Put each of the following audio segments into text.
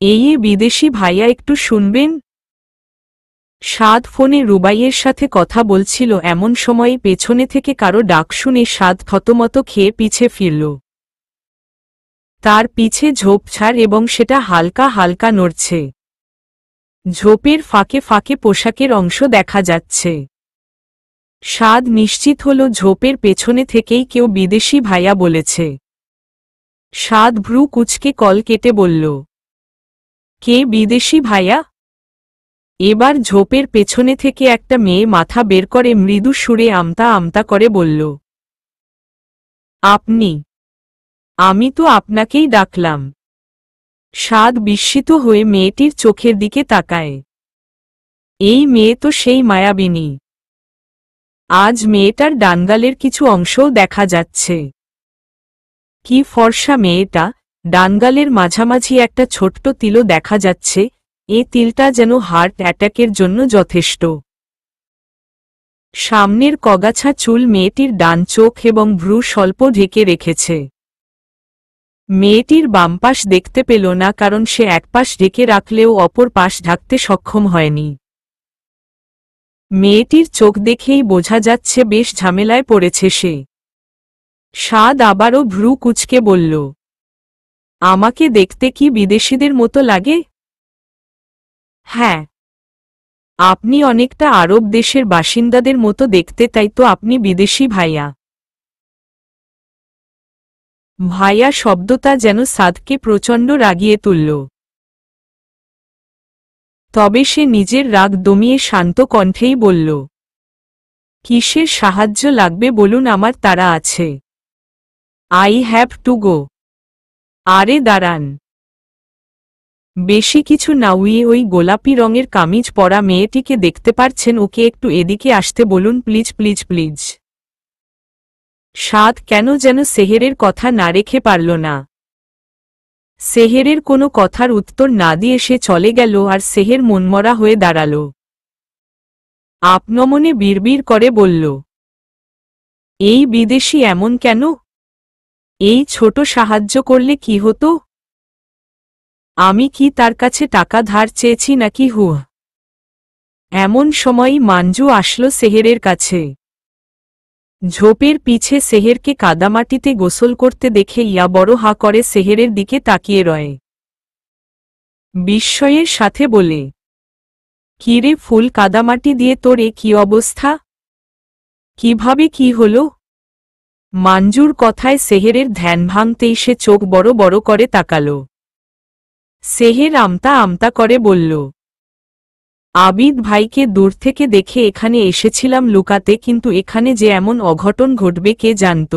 এই বিদেশি ভাইয়া একটু শুনবেন। সাদ ফোনে রুবাইয়ের সাথে কথা বলছিল, এমন সময় পেছনে থেকে কারো ডাক শুনে সাদ থতমত খেয়ে পিছে ফিরল। তার পিছে ঝোপঝাড় এবং সেটা হালকা হালকা নড়ছে। ঝোপের ফাঁকে ফাঁকে পোশাকের অংশ দেখা যাচ্ছে। সাদ নিশ্চিত হল ঝোপের পেছনে থেকেই কেউ বিদেশি ভাইয়া বলেছে। সাদ ভ্রু কুঁচকে কল কেটে বলল, কে বিদেশি ভাইয়া? এবার ঝোপের পেছনে থেকে একটা মেয়ে মাথা বের করে মৃদু সুরে আমতা আমতা করে বলল, আপনি? আমি তো আপনাকেই ডাকলাম। সাদ বিস্মিত হয়ে মেয়েটির চোখের দিকে তাকায়। এই মেয়ে তো সেই মায়াবিনী। আজ মেয়েটার ডানগালের কিছু অংশও দেখা যাচ্ছে। কি ফর্সা মেয়েটা! ডানগালের মাঝামাঝি একটা ছোট্ট তিলও দেখা যাচ্ছে। এ তিলটা যেন হার্ট অ্যাটাকের জন্য যথেষ্ট। সামনের কগাছা চুল মেয়েটির ডান চোখ এবং ভ্রু স্বল্প ঢেকে রেখেছে। মেয়েটির বামপাশ দেখতে পেল না, কারণ সে একপাশ ঢেকে রাখলেও অপর পাশ ঢাকতে সক্ষম হয়নি। মেয়েটির চোখ দেখেই বোঝা যাচ্ছে বেশ ঝামেলায় পড়েছে সে। সাদ আবারও ভ্রু কুঁচকে বলল, আমাকে দেখতে কি বিদেশিদের মতো লাগে? হ্যাঁ, আপনি অনেকটা আরব দেশের বাসিন্দাদের মতো দেখতে, তাই তো আপনি বিদেশি ভাইয়া। ভাইয়া শব্দটা যেন সাদকে প্রচণ্ড রাগিয়ে তুলল। তবে সে নিজের রাগ দমিয়ে শান্ত কণ্ঠেই বলল, কিসের সাহায্য লাগবে বলুন, আমার তাড়া আছে। I have to go. আরে দাঁড়ান। বেশি কিছু না, ওই গোলাপি রঙের কামিজ পরা মেয়েটিকে দেখতে পারছেন? ওকে একটু এদিকে আসতে বলুন, প্লিজ প্লিজ প্লিজ। সাদ কেন যেন সেহেরের কথা না রেখে পারল না। সেহেরের কোনো কথার উত্তর না দিয়ে সে চলে গেল, আর সেহের মনমরা হয়ে দাঁড়াল। আপনমনে বিড়বিড় করে বলল, এই বিদেশি এমন কেন? এই ছোট সাহায্য করলে কি হতো? আমি কি তার কাছে টাকা ধার চেয়েছি নাকি? এমন সময়ই মাঞ্জু আসলো সেহেরের কাছে। ঝোপের পিছে সেহেরকে কাদামাটিতে গোসল করতে দেখে ইয়া বড় হা করে সেহেরের দিকে তাকিয়ে রয়। বিস্ময়ের সাথে বলে, কিরে ফুল, কাদামাটি দিয়ে তোর কি অবস্থা? কিভাবে কি হলো? মাঞ্জুর কথায় সেহেরের ধ্যান ভাঙতেই সে চোখ বড় বড় করে তাকাল। সেহের আমতা আমতা করে বলল, আবিদ ভাইকে দূর থেকে দেখে এখানে এসেছিলাম লুকাতে, কিন্তু এখানে যে এমন অঘটন ঘটবে কে জানত।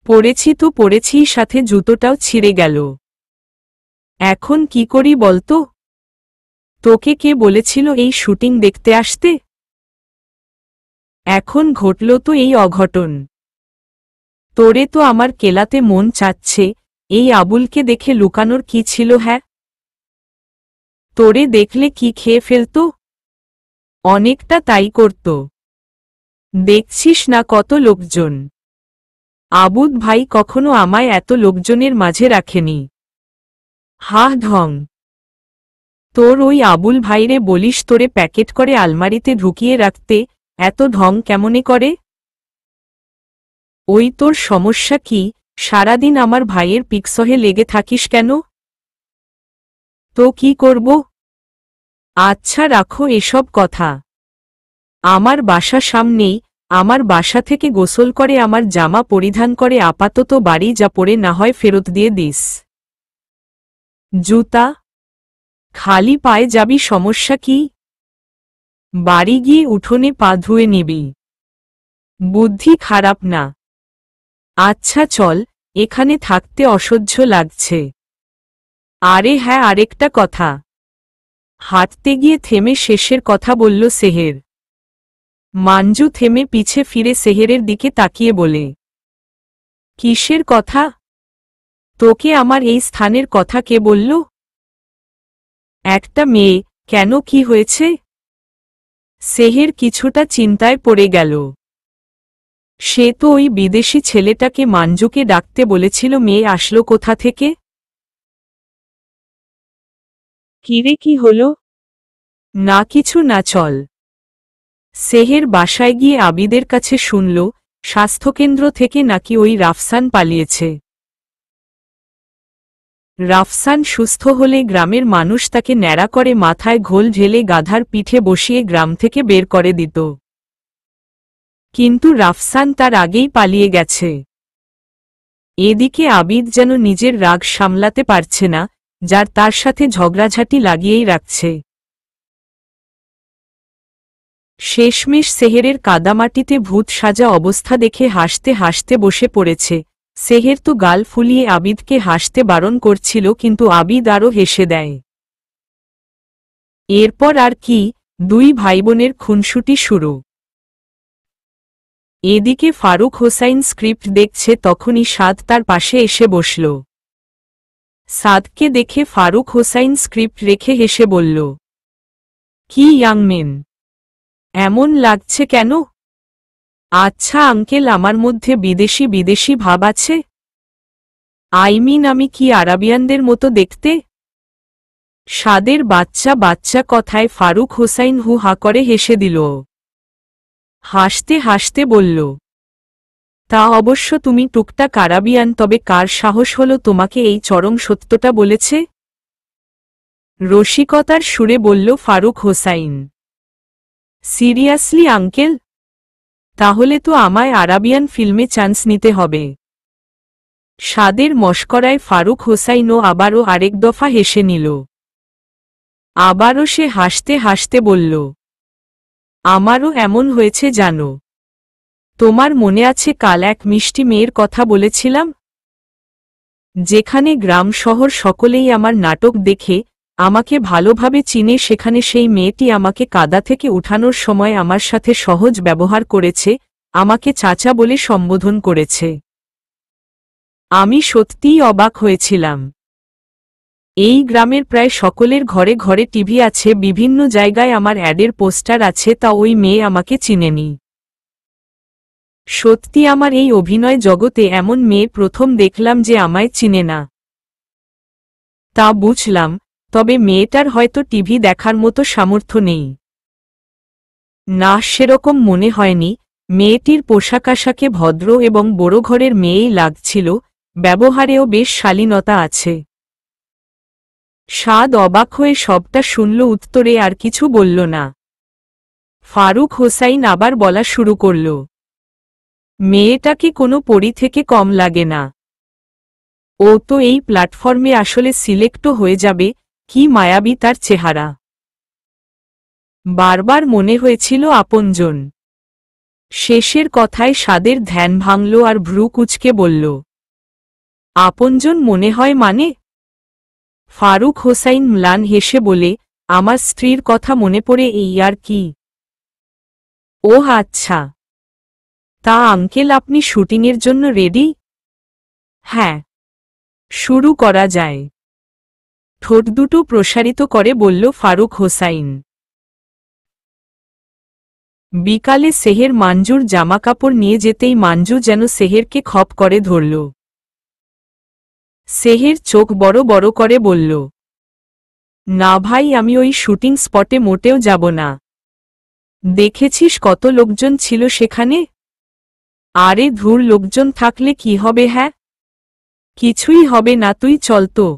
পড়েছি তো পড়েছি, সাথে জুতোটাও ছিঁড়ে গেল। এখন কি করি বলতো? তোকে কে বলেছিল এই শুটিং দেখতে আসতে? এখন ঘটল তো এই অঘটন। তোরে তো আমার কেলাতে মন চাচ্ছে। এই আবুলকে দেখে লুকানোর কি ছিল? হ্যাঁ, তোরে দেখলে কি খেয়ে ফেলত? অনেকটা তাই করত। দেখছিস না কত লোকজন। আবুদ ভাই কখনো আমায় এত লোকজনের মাঝে রাখেনি। হাহ ঢং। তোর ওই আবুল ভাইরে বলিস তোরে প্যাকেট করে আলমারিতে ঢুকিয়ে রাখতে। এত ঢং কেমনে করে? ওই তোর সমস্যা কি? সারাদিন আমার ভাইয়ের পিকসহে লেগে থাকিস কেন? তো কি করব? আচ্ছা রাখো এসব কথা। আমার বাসা সামনেই। আমার বাসা থেকে গোসল করে আমার জামা পরিধান করে আপাতত বাড়ি যা, পরে না হয় ফেরত দিয়ে দিস। জুতা? খালি পায়ে যাবি, সমস্যা কি? বাড়ি গিয়ে উঠোনে পা ধুয়ে নিবি। বুদ্ধি খারাপ না। আচ্ছা চল, এখানে থাকতে অসহ্য লাগছে। আরে হ্যাঁ, আরেকটা কথা। হাঁটতে গিয়ে থেমে শেষের কথা বলল সেহের। মাঞ্জু থেমে পিছে ফিরে সেহেরের দিকে তাকিয়ে বলে, কিসের কথা? তোকে আমার এই স্থানের কথা কে বলল? একটা মেয়ে। কেন, কি হয়েছে? সেহের কিছুটা চিন্তায় পড়ে গেল। সে তো ওই বিদেশি ছেলেটাকে মাঞ্জুকে ডাকতে বলেছিল, মেয়ে আসলো কোথা থেকে? কিরে কি হলো? না কিছু না, চল। সেহের বাসায় গিয়ে আবিদের কাছে শুনল স্বাস্থ্যকেন্দ্র থেকে নাকি ওই রাফসান পালিয়েছে। রাফসান সুস্থ হলে গ্রামের মানুষ তাকে ন্যাড়া করে মাথায় ঘোল ঢেলে গাধার পিঠে বসিয়ে গ্রাম থেকে বের করে দিত। কিন্তু রাফসান তার আগেই পালিয়ে গেছে। এদিকে আবিদ যেন নিজের রাগ সামলাতে পারছে না, যার তার সাথে ঝগড়াঝাটি লাগিয়েই রাখছে। শেষমেশ সেহেরের কাদামাটিতে ভূত সাজা অবস্থা দেখে হাসতে হাসতে বসে পড়েছে। সেহের তো গাল ফুলিয়ে আবিদকে হাসতে বারণ করছিল, কিন্তু আবিদ আরও হেসে দেয়। এরপর আর কি, দুই ভাইবোনের খুনসুটি শুরু। এদিকে ফারুক হোসাইন স্ক্রিপ্ট দেখছে, তখনই সাদ তার পাশে এসে বসল। সাদকে দেখে ফারুক হোসাইন স্ক্রিপ্ট রেখে হেসে বলল, কি ইয়াংমেন, এমন লাগছে কেন? আচ্ছা আঙ্কেল, আমার মধ্যে বিদেশি বিদেশি ভাব আছে? আমি কি আরাবিয়ানদের মতো দেখতে? সাদের বাচ্চা বাচ্চা কথায় ফারুক হোসাইন হু হা করে হেসে দিল। হাসতে হাসতে বলল, তা অবশ্য তুমি টুকটাক আরাবিয়ান, তবে কার সাহস হলো তোমাকে এই চরম সত্যটা বলেছে? রসিকতার সুরে বলল ফারুক হোসাইন। Seriously uncle? তাহলে তো আমায় আরাবিয়ান ফিল্মে চান্স নিতে হবে। সাদের মশকরায় ফারুক হোসাইনও আবারও আরেক দফা হেসে নিল। আবারও সে হাসতে হাসতে বলল, আমারও এমন হয়েছে জানো। তোমার মনে আছে কাল এক মিষ্টি মেয়ের কথা বলেছিলাম? যেখানে গ্রাম শহর সকলেই আমার নাটক দেখে আমাকে ভালোভাবে চিনে, সেখানে সেই মেয়েটি আমাকে কাদা থেকে উঠানোর সময় আমার সাথে সহজ ব্যবহার করেছে, আমাকে চাচা বলে সম্বোধন করেছে। আমি সত্যিই অবাক হয়েছিলাম। এই গ্রামের প্রায় সকলের ঘরে ঘরে টিভি আছে, বিভিন্ন জায়গায় আমার অ্যাডের পোস্টার আছে, তা ওই মেয়ে আমাকে চিনেনি। সত্যি আমার এই অভিনয় জগতে এমন মেয়ে প্রথম দেখলাম যে আমায় চিনে না। তা বুঝলাম, তবে মেয়েটার হয়তো টিভি দেখার মতো সামর্থ্য নেই। না, সেরকম মনে হয়নি। মেয়েটির পোশাক আশাকে ভদ্র এবং বড় ঘরের মেয়েই লাগছিল, ব্যবহারেও বেশ শালীনতা আছে। সাদ অবাক হয়ে সবটা শুনল, উত্তরে আর কিছু বলল না। ফারুক হোসাইন আবার বলা শুরু করল, মেয়েটাকে কোনো পরী থেকে কম লাগে না। ও তো এই প্ল্যাটফর্মে আসলে সিলেক্টও হয়ে যাবে, কি মায়াবী তার চেহারা। বারবার মনে হয়েছিল আপনজন। শেষের কথায় সাদের ধ্যান ভাঙল আর ভ্রু কুঁচকে বলল, আপনজন মনে হয় মানে? ফারুক হোসাইন ম্লান হেসে বলে, আমার স্ত্রীর কথা মনে পড়ে এই আর কি। ওহ আচ্ছা, তা আঙ্কেল আপনি শুটিংয়ের জন্য রেডি? হ্যাঁ, শুরু করা যায়। ঠোঁট দুটো প্রসারিত করে বলল ফারুক হোসাইন। বিকালে সেহের মাঞ্জুর জামাকাপড় নিয়ে যেতেই মাঞ্জু যেন সেহেরকে খপ করে ধরল। সেহের চোখ বড় বড় করে বলল, না ভাই, আমি ওই শুটিং স্পটে মোটেও যাব না। দেখেছিস কত লোকজন ছিল সেখানে? আরে ধুর, লোকজন থাকলে কি হবে? হ্যাঁ, কিছুই হবে না, তুই চল তো।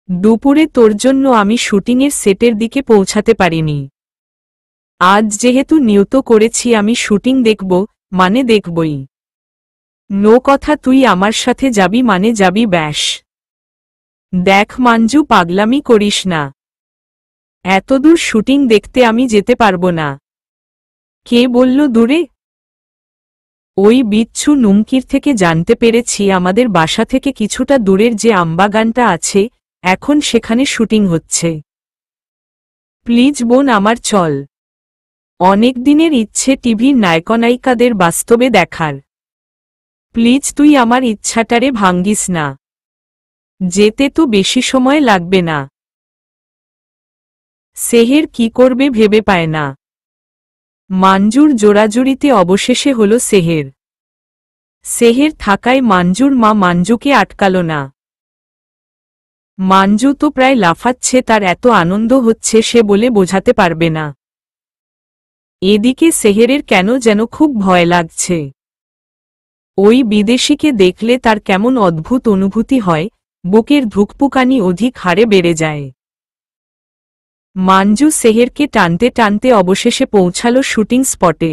দুপুরে তোর জন্য আমি শুটিংয়ের সেটের দিকে পৌঁছাতে পারিনি। আজ যেহেতু নিয়ত করেছি আমি শুটিং দেখব, মানে দেখবই। নো কথা, তুই আমার সাথে যাবি মানে যাবি, ব্যাস। দেখ মাঞ্জু, পাগলামি করিস না। এতদূর শুটিং দেখতে আমি যেতে পারবো না। কে বলল দূরে? ওই বিচ্ছু নুমকির থেকে জানতে পেরেছি আমাদের বাসা থেকে কিছুটা দূরের যে আমবাগানটা আছে, এখন সেখানে শুটিং হচ্ছে। প্লিজ বোন, আমার চল। অনেক দিনের ইচ্ছে টিভির নায়কনায়িকাদের বাস্তবে দেখার। প্লিজ তুই আমার ইচ্ছাটারে ভাঙ্গিস না। যেতে তো বেশি সময় লাগবে না। সেহের কি করবে ভেবে পায় না। মাঞ্জুর জোরাজুরিতে অবশেষে হল সেহের। সেহের থাকায় মাঞ্জুর মা মাঞ্জুকে আটকাল না। মাঞ্জু তো প্রায় লাফাচ্ছে, তার এত আনন্দ হচ্ছে সে বলে বোঝাতে পারবে না। এদিকে সেহেরের কেন যেন খুব ভয় লাগছে। ওই বিদেশিকে দেখলে তার কেমন অদ্ভুত অনুভূতি হয়, বুকের ধুকপুকানি অধিক হারে বেড়ে যায়। মাঞ্জু সেহেরকে টানতে টানতে অবশেষে পৌঁছাল শুটিং স্পটে।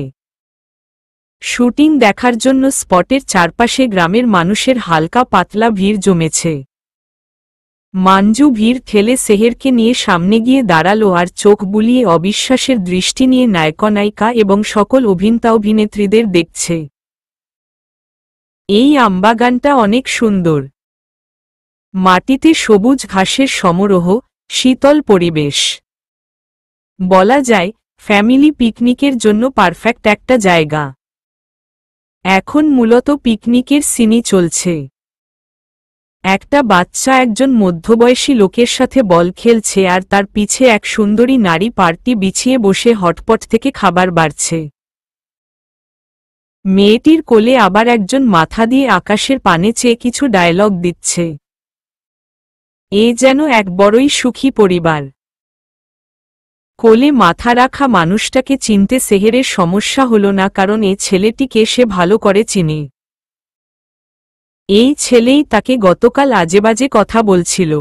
শুটিং দেখার জন্য স্পটের চারপাশে গ্রামের মানুষের হালকা পাতলা ভিড় জমেছে। মাঞ্জু ভিড় ঠেলে সেহেরকে নিয়ে সামনে গিয়ে দাঁড়ালো আর চোখ বুলিয়ে অবিশ্বাসের দৃষ্টি নিয়ে নায়িকা এবং সকল অভিনেত্রীদের দেখছে। এই আমবাগানটা অনেক সুন্দর। মাটিতে সবুজ ঘাসের সমারোহ, শীতল পরিবেশ। বলা যায় ফ্যামিলি পিকনিকের জন্য পারফেক্ট একটা জায়গা। এখন মূলত পিকনিকের সিনই চলছে। একটা বাচ্চা একজন মধ্যবয়সী লোকের সাথে বল খেলছে আর তার পিছে এক সুন্দরী নারী পার্টি বিছিয়ে বসে হটপট থেকে খাবার বাড়ছে। মেয়েটির কোলে আবার একজন মাথা দিয়ে আকাশের পানে চেয়ে কিছু ডায়লগ দিচ্ছে। এ যেন এক বড়ই সুখী পরিবার। কোলে মাথা রাখা মানুষটাকে চিনতে সেহেরের সমস্যা হল না, কারণ এই ছেলেটিকে সে ভালো করে চিনে। এই ছেলেই তাকে গতকাল আজেবাজে কথা বলছিল।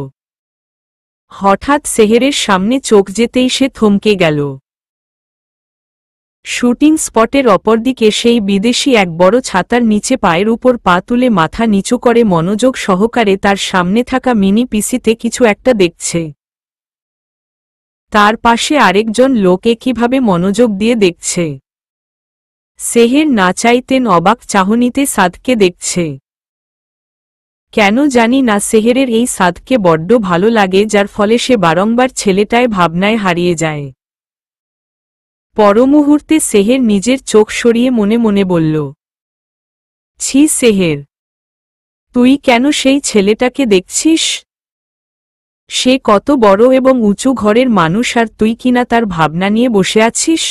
হঠাৎ সেহেরের সামনে চোখ যেতেই সে থমকে গেল। শুটিং স্পটের অপরদিকে সেই বিদেশি এক বড় ছাতার নিচে পায়ের উপর পা তুলে মাথা নিচু করে মনোযোগ সহকারে তার সামনে থাকা মিনি পিসিতে কিছু একটা দেখছে। তার পাশে আরেকজন লোক একইভাবে মনোযোগ দিয়ে দেখছে। সেহের না চাইতেন অবাক চাহনিতে সাদকে দেখছে। কেন জানি না সেহেরের এই সাদকে বড্ড ভালো লাগে, যার ফলে সে বারংবার ছেলেটায় ভাবনায় হারিয়ে যায়। পরমুহূর্তে সেহের নিজের চোখ সরিয়ে মনে মনে বলল, ছি সেহের, তুই কেন সেই ছেলেটাকে দেখছিস? সে কত বড় এবং উঁচু ঘরের মানুষ, আর তুই কিনা তার ভাবনা নিয়ে বসে আছিস।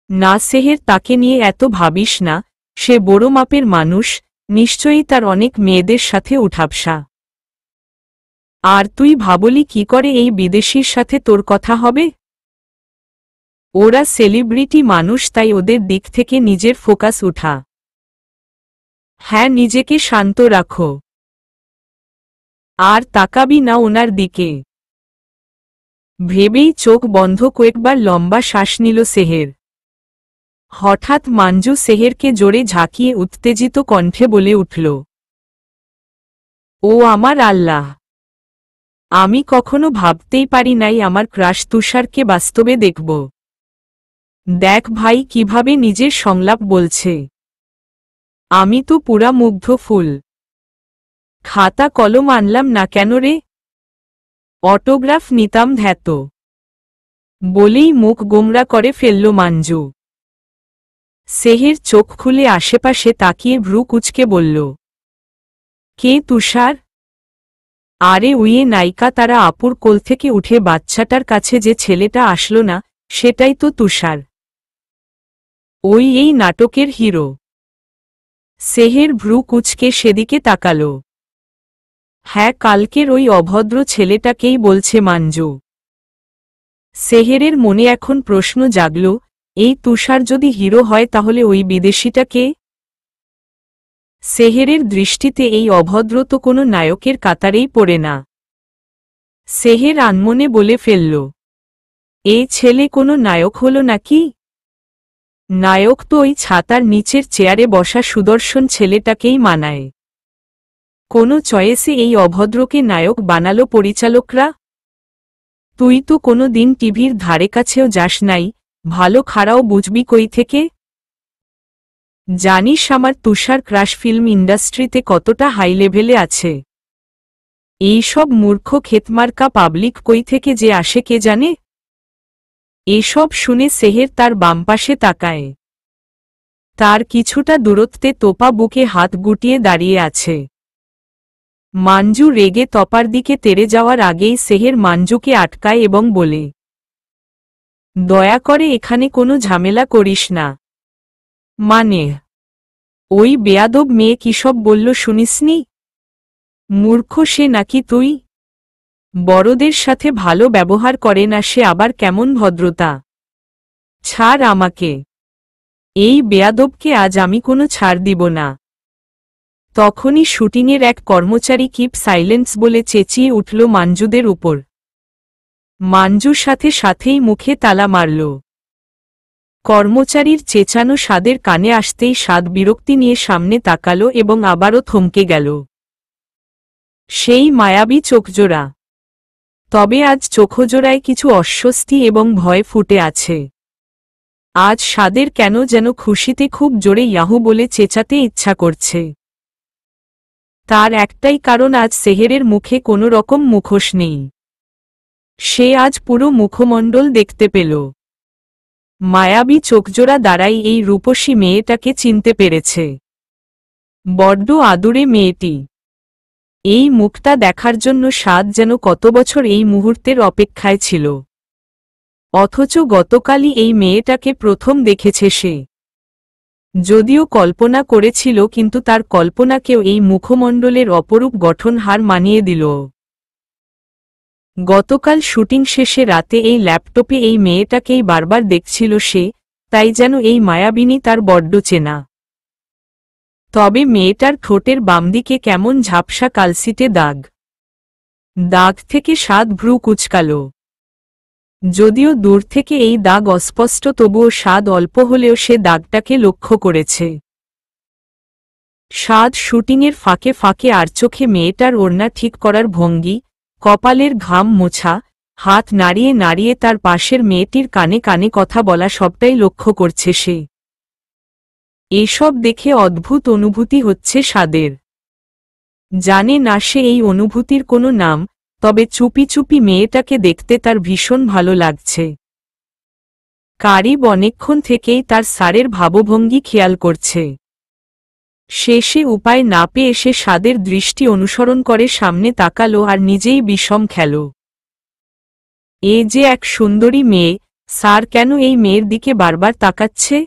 না সেহের, তাকে নিয়ে এত ভাবিস না, সে বড় মাপের মানুষ, নিশ্চয়ই তার অনেক মেয়েদের সাথে উঠাবসা। আর তুই ভাবলি কি করে এই বিদেশির সাথে তোর কথা হবে? ওরা সেলিব্রিটি মানুষ, তাই ওদের দিক থেকে নিজের ফোকাস উঠা। হ্যাঁ, নিজেকে শান্ত রাখো আর তাকাবি না ওনার দিকে। ভেবেই চোখ বন্ধ কয়েকবার লম্বা শ্বাস নিল সেহের। হঠাৎ মাঞ্জু সেহেরকে জোরে ঝাঁকিয়ে উত্তেজিত কণ্ঠে বলে উঠল, ও আমার আল্লাহ, আমি কখনো ভাবতেই পারি নাই আমার ক্রাশ তুষারকে বাস্তবে দেখব। দেখ ভাই কিভাবে নিজের সংলাপ বলছে। আমি তো পুরা মুগ্ধ ফুল। খাতা কলম আনলাম না কেন রে? অটোগ্রাফ নিতাম ধ্যাত। বলেই মুখ গোমরা করে ফেলল মাঞ্জু। সেহের চোখ খুলে আশেপাশে তাকিয়ে ভ্রু কুঁচকে বলল, কে তুষার? আরে উইয়ে নায়িকা, তারা আপুর কোল থেকে উঠে বাচ্চাটার কাছে যে ছেলেটা আসলো না, সেটাই তো তুষার। ওই এই নাটকের হিরো। সেহের ভ্রু কুঁচকে সেদিকে তাকাল। হ্যাঁ, কালকের ওই অভদ্র ছেলেটাকেই বলছে মাঞ্জু। সেহেরের মনে এখন প্রশ্ন জাগল, এই তুষার যদি হিরো হয় তাহলে ওই বিদেশিটা কে? সেহেরের দৃষ্টিতে এই অভদ্র তো কোনো নায়কের কাতারেই পড়ে না। সেহের আনমনে বলে ফেলল, এই ছেলে কোনো নায়ক হল নাকি? নায়ক তো ওই ছাতার নিচের চেয়ারে বসা সুদর্শন ছেলেটাকেই মানায়। কোনো চয়েসে এই অভদ্রকে নায়ক বানালো পরিচালকরা? তুই তো কোনো দিন টিভির ধারে কাছেও যাস নাই, ভালো খারাও বুঝবি কই থেকে? জানিস আমার তুষার ক্রাশ ফিল্ম ইন্ডাস্ট্রিতে কতটা হাই লেভেলে আছে? এইসব মূর্খ ক্ষেতমার্কা পাবলিক কই থেকে যে আসে কে জানে? এসব শুনে সেহের তার বামপাশে তাকায়। তার কিছুটা দূরত্বে তোপা বুকে হাত গুটিয়ে দাঁড়িয়ে আছে। মাঞ্জু রেগে তপার দিকে তেড়ে যাওয়ার আগেই সেহের মাঞ্জুকে আটকায় এবং বলে, দয়া করে এখানে কোনো ঝামেলা করিস না। মানে, ওই বেয়াদব মেয়ে কিসব বলল শুনিসনি? মূর্খ সে নাকি তুই? বড়দের সাথে ভালো ব্যবহার করে না সে আবার কেমন ভদ্রতা? ছাড় আমাকে, এই বেয়াদবকে আজ আমি কোনো ছাড় দিব না। তখনই শুটিংয়ের এক কর্মচারী কিপ সাইলেন্স বলে চেঁচিয়ে উঠল মাঞ্জুদের উপর। মাঞ্জু সাথে সাথেই মুখে তালা মারল। কর্মচারীর চেঁচানো সাদের কানে আসতেই সাদ বিরক্তি নিয়ে সামনে তাকালো এবং আবারও থমকে গেল। সেই মায়াবী চোখজোড়া। তবে আজ চোখজোড়ায় কিছু অস্বস্তি এবং ভয় ফুটে আছে। আজ সাদের কেন যেন খুশিতে খুব জোরে ইয়াহু বলে চেঁচাতে ইচ্ছা করছে। তার একটাই কারণ, আজ সেহেরের মুখে কোনো রকম মুখোশ নেই। সে আজ পুরো মুখমণ্ডল দেখতে পেল। মায়াবী চোখজোড়া দ্বারাই এই রূপসী মেয়েটাকে চিনতে পেরেছে। বড্ড আদুরে মেয়েটি। এই মুখটা দেখার জন্য সাদ যেন কত বছর এই মুহূর্তের অপেক্ষায় ছিল। অথচ গতকালই এই মেয়েটাকে প্রথম দেখেছে সে। যদিও কল্পনা করেছিল, কিন্তু তার কল্পনাকেও এই মুখমণ্ডলের অপরূপ গঠন হার মানিয়ে দিল। গতকাল শুটিং শেষে রাতে এই ল্যাপটপে এই মেয়েটাকেই বারবার দেখছিল সে, তাই যেন এই মায়াবিনী তার বড্ড চেনা। তবে মেয়েটার ঠোঁটের বামদিকে কেমন ঝাপসা কালসিটে দাগ। দাগ থেকে সাদ ভ্রু কুঁচকাল। যদিও দূর থেকে এই দাগ অস্পষ্ট, তবুও সাদ অল্প হলেও সে দাগটাকে লক্ষ্য করেছে। সাদ শুটিংয়ের ফাঁকে ফাঁকে আর চোখে মেয়েটার ওড়না ঠিক করার ভঙ্গি, কপালের ঘাম মোছা, হাত নাড়িয়ে নাড়িয়ে তার পাশের মেয়েটির কানে কানে কথা বলা সবটাই লক্ষ্য করছে সে। এসব দেখে অদ্ভুত অনুভূতি হচ্ছে সাদের। জানে না সে এই অনুভূতির কোনো নাম, তবে চুপি চুপি মেয়েটাকে দেখতে তার ভীষণ ভালো লাগছে। কারিব অনেকক্ষণ থেকেই তার স্যারের ভাবভঙ্গি খেয়াল করছে। শেষে উপায় না পেয়ে সে সাদের দৃষ্টি অনুসরণ করে সামনে তাকালো আর নিজেই বিষম খেল। এ যে এক সুন্দরী মেয়ে, স্যার কেন এই মেয়ের দিকে বারবার তাকাচ্ছে?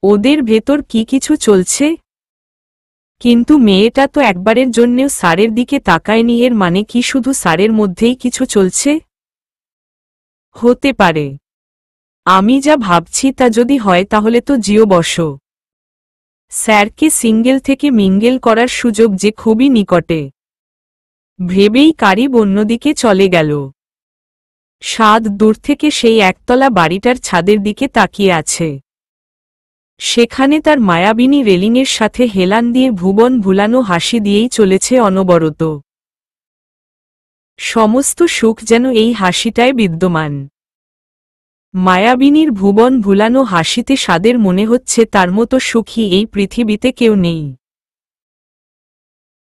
ওদের ভেতর কি কিছু চলছে? কিন্তু মেয়েটা তো একবারের জন্যেও স্যারের দিকে তাকায়নি, এর মানে কি শুধু স্যারের মধ্যেই কিছু চলছে? হতে পারে। আমি যা ভাবছি তা যদি হয় তাহলে তো জিও বসো। স্যারকে সিঙ্গেল থেকে মিঙ্গেল করার সুযোগ যে খুবই নিকটে। ভেবেই কারিব অন্যদিকে চলে গেল। সাদ দূর থেকে সেই একতলা বাড়িটার ছাদের দিকে তাকিয়ে আছে। সেখানে তার মায়াবিনী রেলিংয়ের সাথে হেলান দিয়ে ভুবন ভুলানো হাসি দিয়েই চলেছে অনবরত। সমস্ত সুখ যেন এই হাসিটায় বিদ্যমান। মায়াবিনীর ভুবন ভুলানো হাসিতে সাদের মনে হচ্ছে তার মতো সুখী এই পৃথিবীতে কেউ নেই।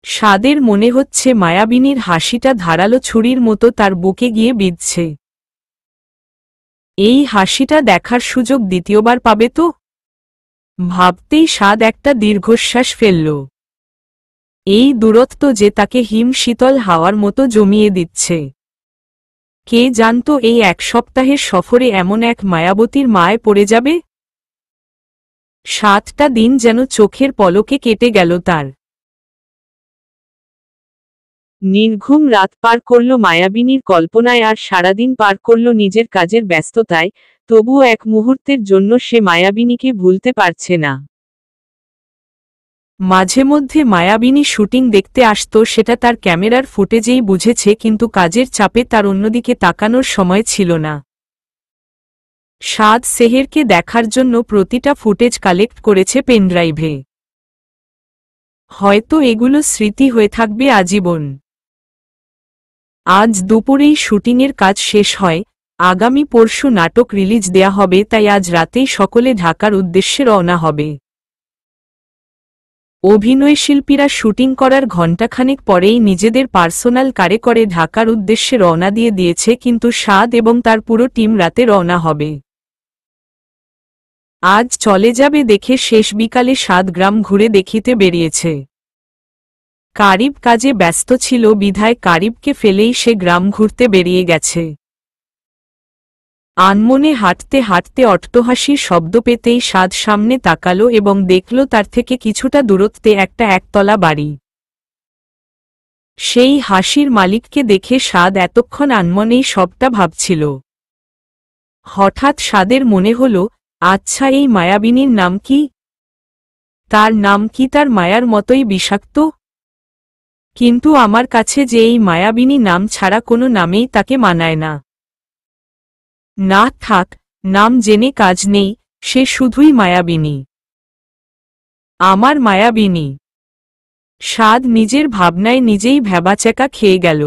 সাদের মনে হচ্ছে মায়াবিনীর হাসিটা ধারালো ছুরির মতো তার বুকে গিয়ে বিঁধছে। এই হাসিটা দেখার সুযোগ দ্বিতীয়বার পাবে তো? ভাবতেই সাদ একটা দীর্ঘশ্বাস ফেলল। এই দূরত্ব যে তাকে হিম শীতল হাওয়ার মতো জমিয়ে দিচ্ছে। কে জানত এই এক সপ্তাহের সফরে এমন এক মায়াবতীর মায় পড়ে যাবে। 7টা দিন যেন চোখের পলকে কেটে গেল তার। নির্ঘুম রাত পার করল মায়াবিনীর কল্পনায় আর সারাদিন পার করল নিজের কাজের ব্যস্ততায়, তবুও এক মুহূর্তের জন্য সে মায়াবিনীকে ভুলতে পারছে না। মাঝে মধ্যে মায়াবিনী শুটিং দেখতে আসত, সেটা তার ক্যামেরার ফুটেজেই বুঝেছে, কিন্তু কাজের চাপে তার অন্যদিকে তাকানোর সময় ছিল না। সাদ সেহেরকে দেখার জন্য প্রতিটা ফুটেজ কালেক্ট করেছে পেনড্রাইভে। হয়তো এগুলো স্মৃতি হয়ে থাকবে আজীবন। আজ দুপুরেই শুটিংয়ের কাজ শেষ হয়, আগামী পরশু নাটক রিলিজ দেয়া হবে, তাই আজ রাতেই সকলে ঢাকার উদ্দেশ্যে রওনা হবে। অভিনয়শিল্পীরা শুটিং করার ঘণ্টাখানেক পরেই নিজেদের পার্সোনাল কারে করে ঢাকার উদ্দেশ্যে রওনা দিয়ে দিয়েছে, কিন্তু সাদ এবং তার পুরো টিম রাতে রওনা হবে। আজ চলে যাবে দেখে শেষ বিকালে সাদ গ্রাম ঘুরে দেখিতে বেরিয়েছে। কারিব কাজে ব্যস্ত ছিল বিধায় কারিবকে ফেলেই সে গ্রাম ঘুরতে বেরিয়ে গেছে। আনমনে হাঁটতে হাঁটতে অট্টহাসির শব্দ পেতেই সাদ সামনে তাকালো এবং দেখল তার থেকে কিছুটা দূরত্বে একটা একতলা বাড়ি। সেই হাসির মালিককে দেখে সাদ এতক্ষণ আনমনেই সবটা ভাবছিল। হঠাৎ সাদের মনে হল, আচ্ছা এই মায়াবিনীর নাম কি? তার নাম কি তার মায়ার মতোই বিষাক্ত? কিন্তু আমার কাছে যে এই মায়াবিনী নাম ছাড়া কোনো নামেই তাকে মানায় না। না থাক, নাম জেনে কাজ নেই, সে শুধুই মায়াবিনী, আমার মায়াবিনী। সাদ নিজের ভাবনায় নিজেই ভ্যাবাচ্যাকা খেয়ে গেল।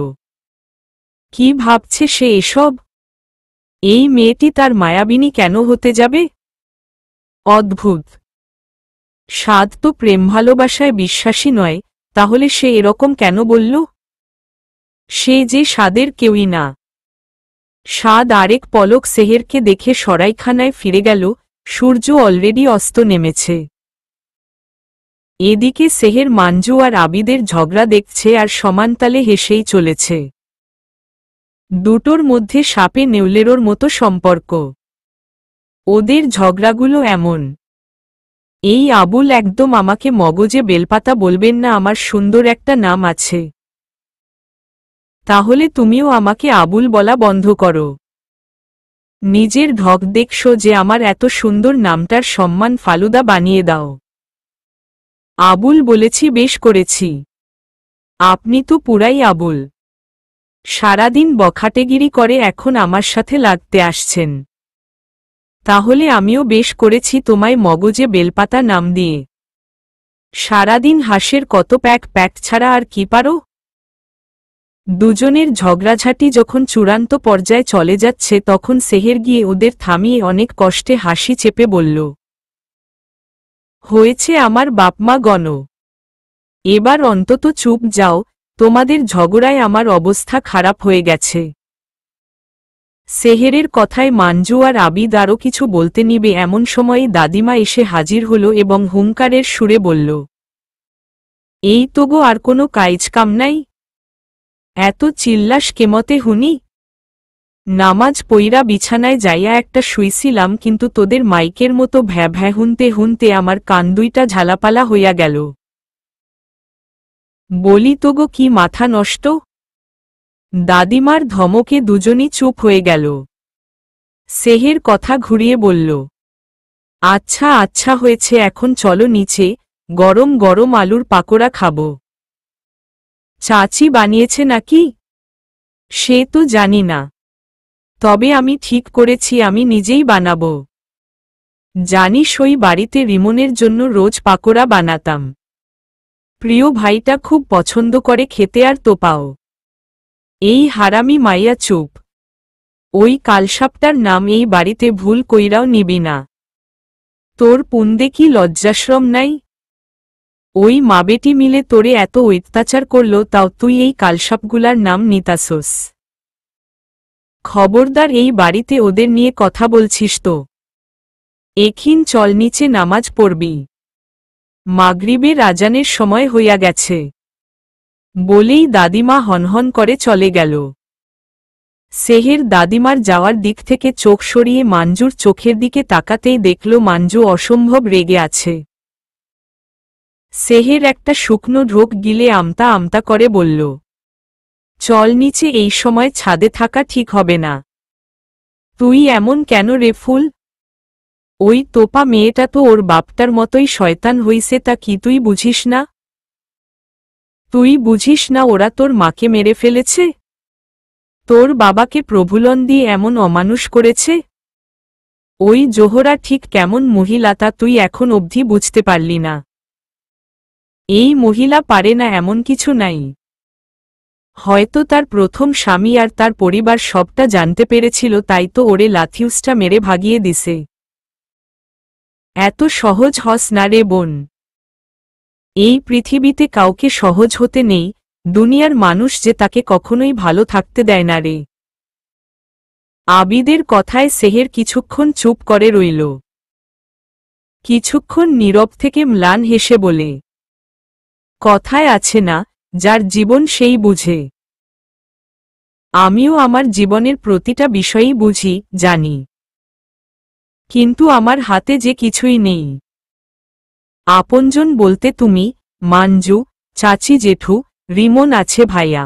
কি ভাবছে সে এসব? এই মেয়েটি তার মায়াবিনী কেন হতে যাবে? অদ্ভুত। সাদ তো প্রেম ভালোবাসায় বিশ্বাসী নয়, তাহলে সে এরকম কেন বলল? সে যে সাদের কেউই না। সাদ আরেক পলক সেহেরকে দেখে সরাইখানায় ফিরে গেল। সূর্য অলরেডি অস্ত নেমেছে। এদিকে সেহের মাঞ্জু আর আবিদের ঝগড়া দেখছে আর সমানতালে হেসেই চলেছে। দুটোর মধ্যে সাপে নেউলেরোর মতো সম্পর্ক। ওদের ঝগড়াগুলো এমন। এই আবুল একদম আমাকে মগজে বেলপাতা বলবেন না, আমার সুন্দর একটা নাম আছে। তাহলে তুমিও আমাকে আবুল বলা বন্ধ করো। নিজের ঢক দেখছো যে আমার এত সুন্দর নামটার সম্মান ফালুদা বানিয়ে দাও। আবুল বলেছি, বেশ করেছি। আপনি তো পুরাই আবুল। সারাদিন বখাটেগিরি করে এখন আমার সাথে লাগতে আসছেন। তাহলে আমিও বেশ করেছি তোমায় মগজে বেলপাতা নাম দিয়ে। সারাদিন হাঁসের কত প্যাক প্যাক ছাড়া আর কি পারো? দুজনের ঝগড়াঝাটি যখন চূড়ান্ত পর্যায়ে চলে যাচ্ছে তখন সেহের গিয়ে ওদের থামিয়ে অনেক কষ্টে হাসি চেপে বলল, হয়েছে আমার বাপমা গণ, এবার অন্তত চুপ যাও, তোমাদের ঝগড়ায় আমার অবস্থা খারাপ হয়ে গেছে। সেহেরের কথায় মাঞ্জু আর আবিদ আরও কিছু বলতে নিবে এমন সময়ে দাদিমা এসে হাজির হল এবং হুঙ্কারের সুরে বলল, এই তো গো, আর কোনো কাইজকাম নাই? এত চিল্লাস কেমতে হুনি? নামাজ পইরা বিছানায় যাইয়া একটা শুইছিলাম, কিন্তু তোদের মাইকের মতো ভ্যা ভ্যা হুনতে হুনতে আমার কান দুইটা ঝালাপালা হইয়া গেল। বলি তো গো, কি মাথা নষ্ট? দাদিমার ধমকে দুজনই চুপ হয়ে গেল। সেহের কথা ঘুরিয়ে বলল, আচ্ছা আচ্ছা হয়েছে, এখন চলো নিচে, গরম গরম আলুর পাকোড়া খাবো। চাচি বানিয়েছে নাকি? সে তো জানি না, তবে আমি ঠিক করেছি আমি নিজেই বানাবো। জানিস ওই বাড়িতে রিমনের জন্য রোজ পাকোড়া বানাতাম। প্রিয় ভাইটা খুব পছন্দ করে খেতে, আর তোপাও। এই হারামি মাইয়া চুপ। ওই কালসাপটার নাম এই বাড়িতে ভুল কইরাও নিবি না। তোর পুন্দে কি লজ্জাশ্রম নাই? ওই মাবেটি মিলে তোরে এত অত্যাচার করল, তাও তুই এই কালসাপগুলার নাম নিতাসোস। খবরদার এই বাড়িতে ওদের নিয়ে কথা বলছিস তো। এখিন চল নিচে নামাজ পড়বি, মাগরিবের আজানের সময় হইয়া গেছে। বলেই দাদিমা হনহন করে চলে গেল। সেহের দাদিমার যাওয়ার দিক থেকে চোখ সরিয়ে মাঞ্জুর চোখের দিকে তাকাতেই দেখল মাঞ্জু অসম্ভব রেগে আছে। সেহের একটা শুকনো ঢোক গিলে আমতা আমতা করে বলল, চল নিচে, এই সময় ছাদে থাকা ঠিক হবে না। তুই এমন কেন রে ফুল? ওই তোপা মেয়েটা তো ওর বাপটার মতোই শয়তান হইছে, তা কি তুই বুঝিস না? তুই বুঝিস না ওরা তোর মাকে মেরে ফেলেছে? তোর বাবাকে প্রভুলন দিয়ে এমন অমানুষ করেছে? ওই জোহরা ঠিক কেমন মহিলা তা তুই এখন অবধি বুঝতে পারলি না। এই মহিলা পারে না এমন কিছু নাই। হয়তো তার প্রথম স্বামী আর তার পরিবার সবটা জানতে পেরেছিল, তাই তো ওরে লাথিউসটা মেরে ভাগিয়ে দিছে। এত সহজ হস না রে বোন। এই পৃথিবীতে কাউকে সহজ হতে নেই, দুনিয়ার মানুষ যে তাকে কখনোই ভালো থাকতে দেয় না রে। আবিদের কথায় সেহের কিছুক্ষণ চুপ করে রইল। কিছুক্ষণ নীরব থেকে ম্লান হেসে বলে, কথায় আছে না, যার জীবন সেই বুঝে। আমিও আমার জীবনের প্রতিটা বিষয়ই বুঝি, জানি, কিন্তু আমার হাতে যে কিছুই নেই। আপনজন বলতে তুমি, মাঞ্জু, চাচি, জেঠু, রিমন আছে ভাইয়া।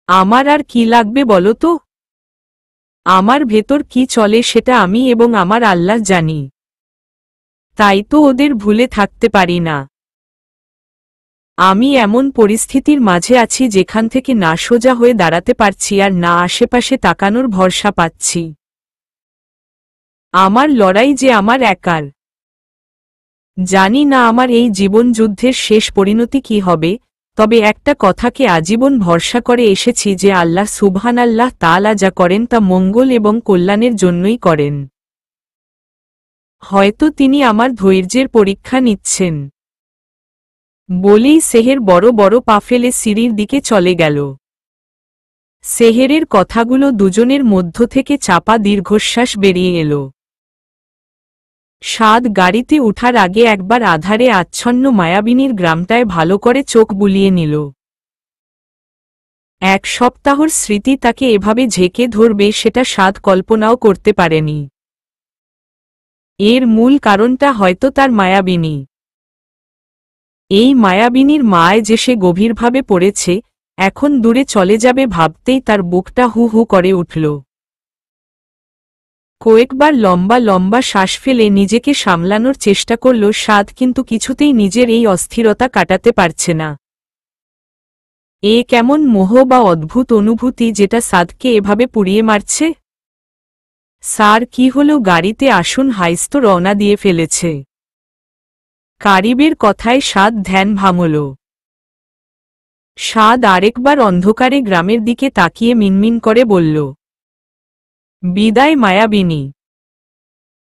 আমার আর কি লাগবে বলো তো? আমার ভেতর কি চলে সেটা আমি এবং আমার আল্লাহ জানি। তাই তো ওদের ভুলে থাকতে পারি না। আমি এমন পরিস্থিতির মাঝে আছি যেখান থেকে না সোজা হয়ে দাঁড়াতে পারছি আর না আশেপাশে তাকানোর ভরসা পাচ্ছি। আমার লড়াই যে আমার একার। জানি না আমার এই জীবন যুদ্ধের শেষ পরিণতি কি হবে, তবে একটা কথাকে আজীবন ভরসা করে এসেছি যে আল্লাহ সুবহানাল্লাহ তাআলা যা করেন তা মঙ্গল এবং কল্যাণের জন্যই করেন। হয়তো তিনি আমার ধৈর্যের পরীক্ষা নিচ্ছেন। বলেই সেহের বড় বড় পা ফেলে সিঁড়ির দিকে চলে গেল। সেহেরের কথাগুলো দুজনের মধ্য থেকে চাপা দীর্ঘশ্বাস বেরিয়ে এলো। সাদ গাড়িতে উঠার আগে একবার আধারে আচ্ছন্ন মায়াবিনীর গ্রামটায় ভালো করে চোখ বুলিয়ে নিল। এক সপ্তাহর স্মৃতি তাকে এভাবে ঝেঁকে ধরবে সেটা সাদ কল্পনাও করতে পারেনি। এর মূল কারণটা হয়তো তার মায়াবিনী। এই মায়াবিনীর মায় যে সে গভীরভাবে পড়েছে, এখন দূরে চলে যাবে ভাবতেই তার বুকটা হু হু করে উঠল। কয়েকবার লম্বা লম্বা শ্বাস ফেলে নিজেকে সামলানোর চেষ্টা করল সাদ, কিন্তু কিছুতেই নিজের এই অস্থিরতা কাটাতে পারছে না। এ কেমন মোহ বা অদ্ভুত অনুভূতি যেটা সাদকে এভাবে পুড়িয়ে মারছে? স্যার কি হলো? গাড়িতে আসুন, হাইস্ত রওনা দিয়ে ফেলেছে। কারিবের কথায় সাদ ধ্যান ভাঙল। সাদ আরেকবার অন্ধকারে গ্রামের দিকে তাকিয়ে মিনমিন করে বলল, বিদায় মায়াবিনী।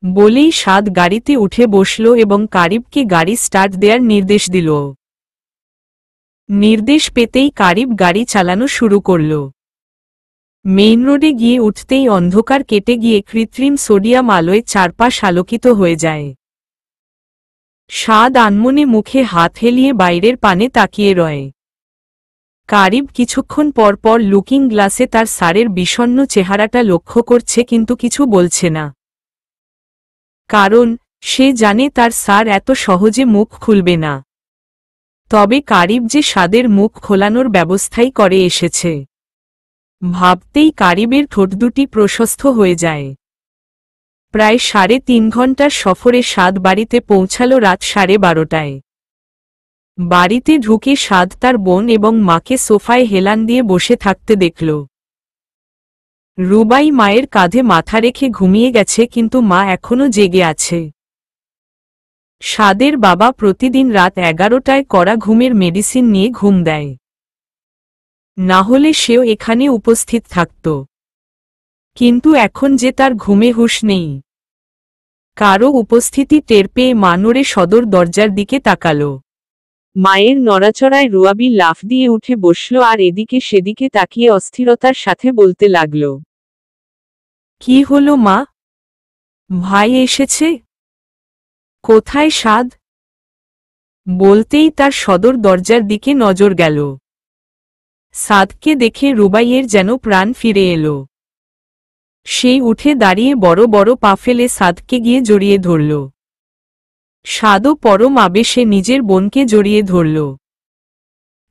বলেই সাদ গাড়িতে উঠে বসল এবং কারিবকে গাড়ি স্টার্ট দেওয়ার নির্দেশ দিল। নির্দেশ পেতেই কারিব গাড়ি চালানো শুরু করল। মেইন রোডে গিয়ে উঠতেই অন্ধকার কেটে গিয়ে কৃত্রিম সোডিয়াম আলোয় চারপাশ আলোকিত হয়ে যায়। সাদ আনমনে মুখে হাত হেলিয়ে বাইরের পানে তাকিয়ে রয়। কারিব কিছুক্ষণ পর পর লুকিং গ্লাসে তার স্যারের বিষণ্ণ চেহারাটা লক্ষ্য করছে, কিন্তু কিছু বলছে না। কারণ সে জানে তার স্যার এত সহজে মুখ খুলবে না। তবে কারিব যে সাদের মুখ খোলানোর ব্যবস্থাই করে এসেছে। ভাবতেই কারিবের ঠোঁট দুটি প্রশস্ত হয়ে যায়। প্রায় 3.5 ঘন্টার সফরে সাদ বাড়িতে পৌঁছাল রাত 12:30টায়। বাড়িতে ঢুকে সাদ তার বোন এবং মাকে সোফায় হেলান দিয়ে বসে থাকতে দেখল। রুবাই মায়ের কাঁধে মাথা রেখে ঘুমিয়ে গেছে, কিন্তু মা এখনো জেগে আছে। সাদের বাবা প্রতিদিন রাত 11টায় কড়া ঘুমের মেডিসিন নিয়ে ঘুম দেয়। না হলে সেও এখানে উপস্থিত থাকত। কিন্তু এখন যে তার ঘুমে হুঁশ নেই। কারো উপস্থিতি টের পেয়ে মা নড়ে সদর দরজার দিকে তাকাল। মায়ের নড়াচড়ায় রুয়াবি লাফ দিয়ে উঠে বসল আর এদিকে সেদিকে তাকিয়ে অস্থিরতার সাথে বলতে লাগল, কি হলো মা? ভাই এসেছে? কোথায় সাদ? বলতেই তার সদর দরজার দিকে নজর গেল। সাদকে দেখে রুবাইয়ের যেন প্রাণ ফিরে এলো। সেই উঠে দাঁড়িয়ে বড় বড় পা ফেলে সাদকে গিয়ে জড়িয়ে ধরল। সাদও পরম আবেশে নিজের বোনকে জড়িয়ে ধরল।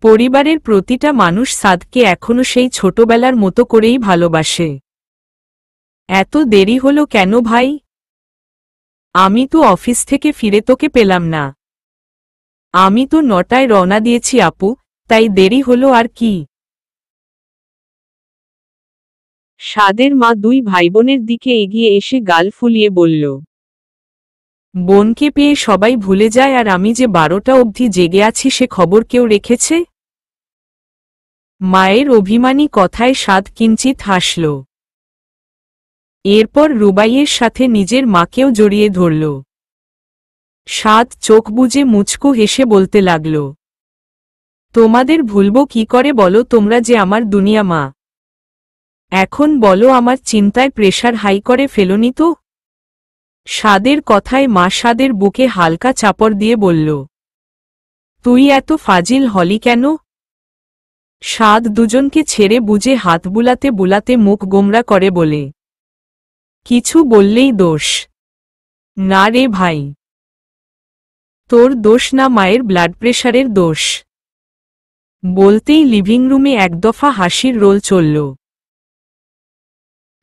পরিবারের প্রতিটা মানুষ সাদকে এখনো সেই ছোটবেলার মতো করেই ভালোবাসে। এত দেরি হলো কেন ভাই? আমি তো অফিস থেকে ফিরে তোকে পেলাম না। আমি তো 9টায় রওনা দিয়েছি আপু, তাই দেরি হলো আর কি। সাদের মা দুই ভাইবোনের দিকে এগিয়ে এসে গাল ফুলিয়ে বলল, বোনকে পেয়ে সবাই ভুলে যায় আর আমি যে 12টা অবধি জেগে আছি সে খবর কেউ রেখেছে? মায়ের অভিমানী কথায় সাদ কিঞ্চিত হাসল। এরপর রুবাইয়ের সাথে নিজের মাকেও জড়িয়ে ধরল। সাদ চোখ বুজে মুচকো হেসে বলতে লাগল, তোমাদের ভুলবো কি করে বলো? তোমরা যে আমার দুনিয়া মা। এখন বলো, আমার চিন্তায় প্রেশার হাই করে ফেলোনি তো? সাদের কথায় মা সাদের বুকে হালকা চাপড় দিয়ে বলল, তুই এত ফাজিল হলি কেন? সাদ দুজনকে ছেড়ে বুঝে হাত বুলাতে বুলাতে মুখ গোমরা করে বলে, কিছু বললেই দোষ। না রে ভাই, তোর দোষ না, মায়ের ব্লাড প্রেশারের দোষ। বলতেই লিভিং রুমে এক দফা হাসির রোল চলল।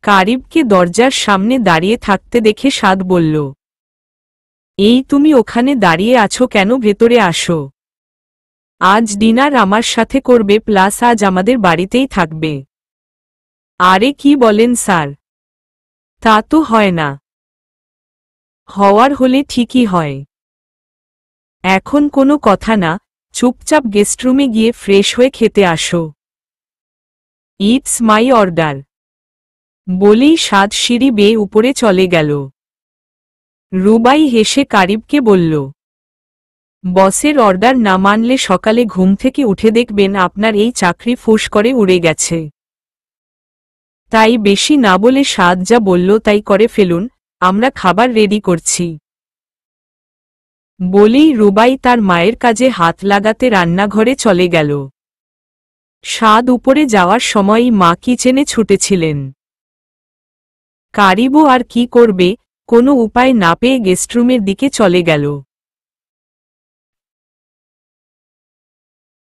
কারিবকে দরজার সামনে দাঁড়িয়ে থাকতে দেখে সাদ বলল, এই তুমি ওখানে দাঁড়িয়ে আছো কেন? ভেতরে আসো। আজ ডিনার আমার সাথে করবে, প্লাস আজ আমাদের বাড়িতেই থাকবে। আরে কি বলেন স্যার, তা তো হয় না। হওয়ার হলে ঠিকই হয়। এখন কোনো কথা না, চুপচাপ গেস্টরুমে গিয়ে ফ্রেশ হয়ে খেতে আসো। It's my order. বলেই সাদ সিঁড়ি বেয়ে উপরে চলে গেল। রুবাই হেসে কারিবকে বলল, বসের অর্ডার না মানলে সকালে ঘুম থেকে উঠে দেখবেন আপনার এই চাকরি ফুস করে উড়ে গেছে। তাই বেশি না বলে সাদ যা বলল তাই করে ফেলুন, আমরা খাবার রেডি করছি। বলেই রুবাই তার মায়ের কাজে হাত লাগাতে রান্নাঘরে চলে গেল। সাদ উপরে যাওয়ার সময়ই মা কিচেনে ছুটেছিলেন। কারিবও আর কি করবে, কোনো উপায় না পেয়ে গেস্টরুমের দিকে চলে গেল।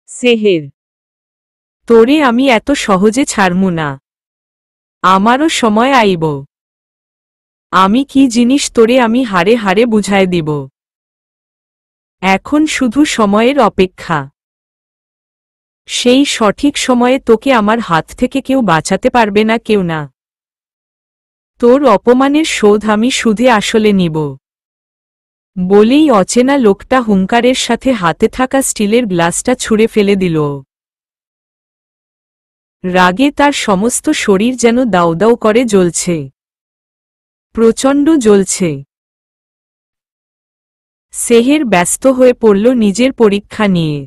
সেহের, তোরে আমি এত সহজে ছাড়মু না। আমারও সময় আইব। আমি কি জিনিস তোরে আমি হারে হারে বুঝায় দিব। এখন শুধু সময়ের অপেক্ষা। সেই সঠিক সময়ে তোকে আমার হাত থেকে কেউ বাঁচাতে পারবে না, কেউ না। তোর অপমানের শোধ আমি সুদে আসলে নিব। বলেই অচেনা লোকটা হুঙ্কারের সাথে হাতে থাকা স্টিলের গ্লাসটা ছুঁড়ে ফেলে দিল। রাগে তার সমস্ত শরীর যেন দাউ দাউ করে জ্বলছে। প্রচণ্ড জ্বলছে। সেহের ব্যস্ত হয়ে পড়ল নিজের পরীক্ষা নিয়ে।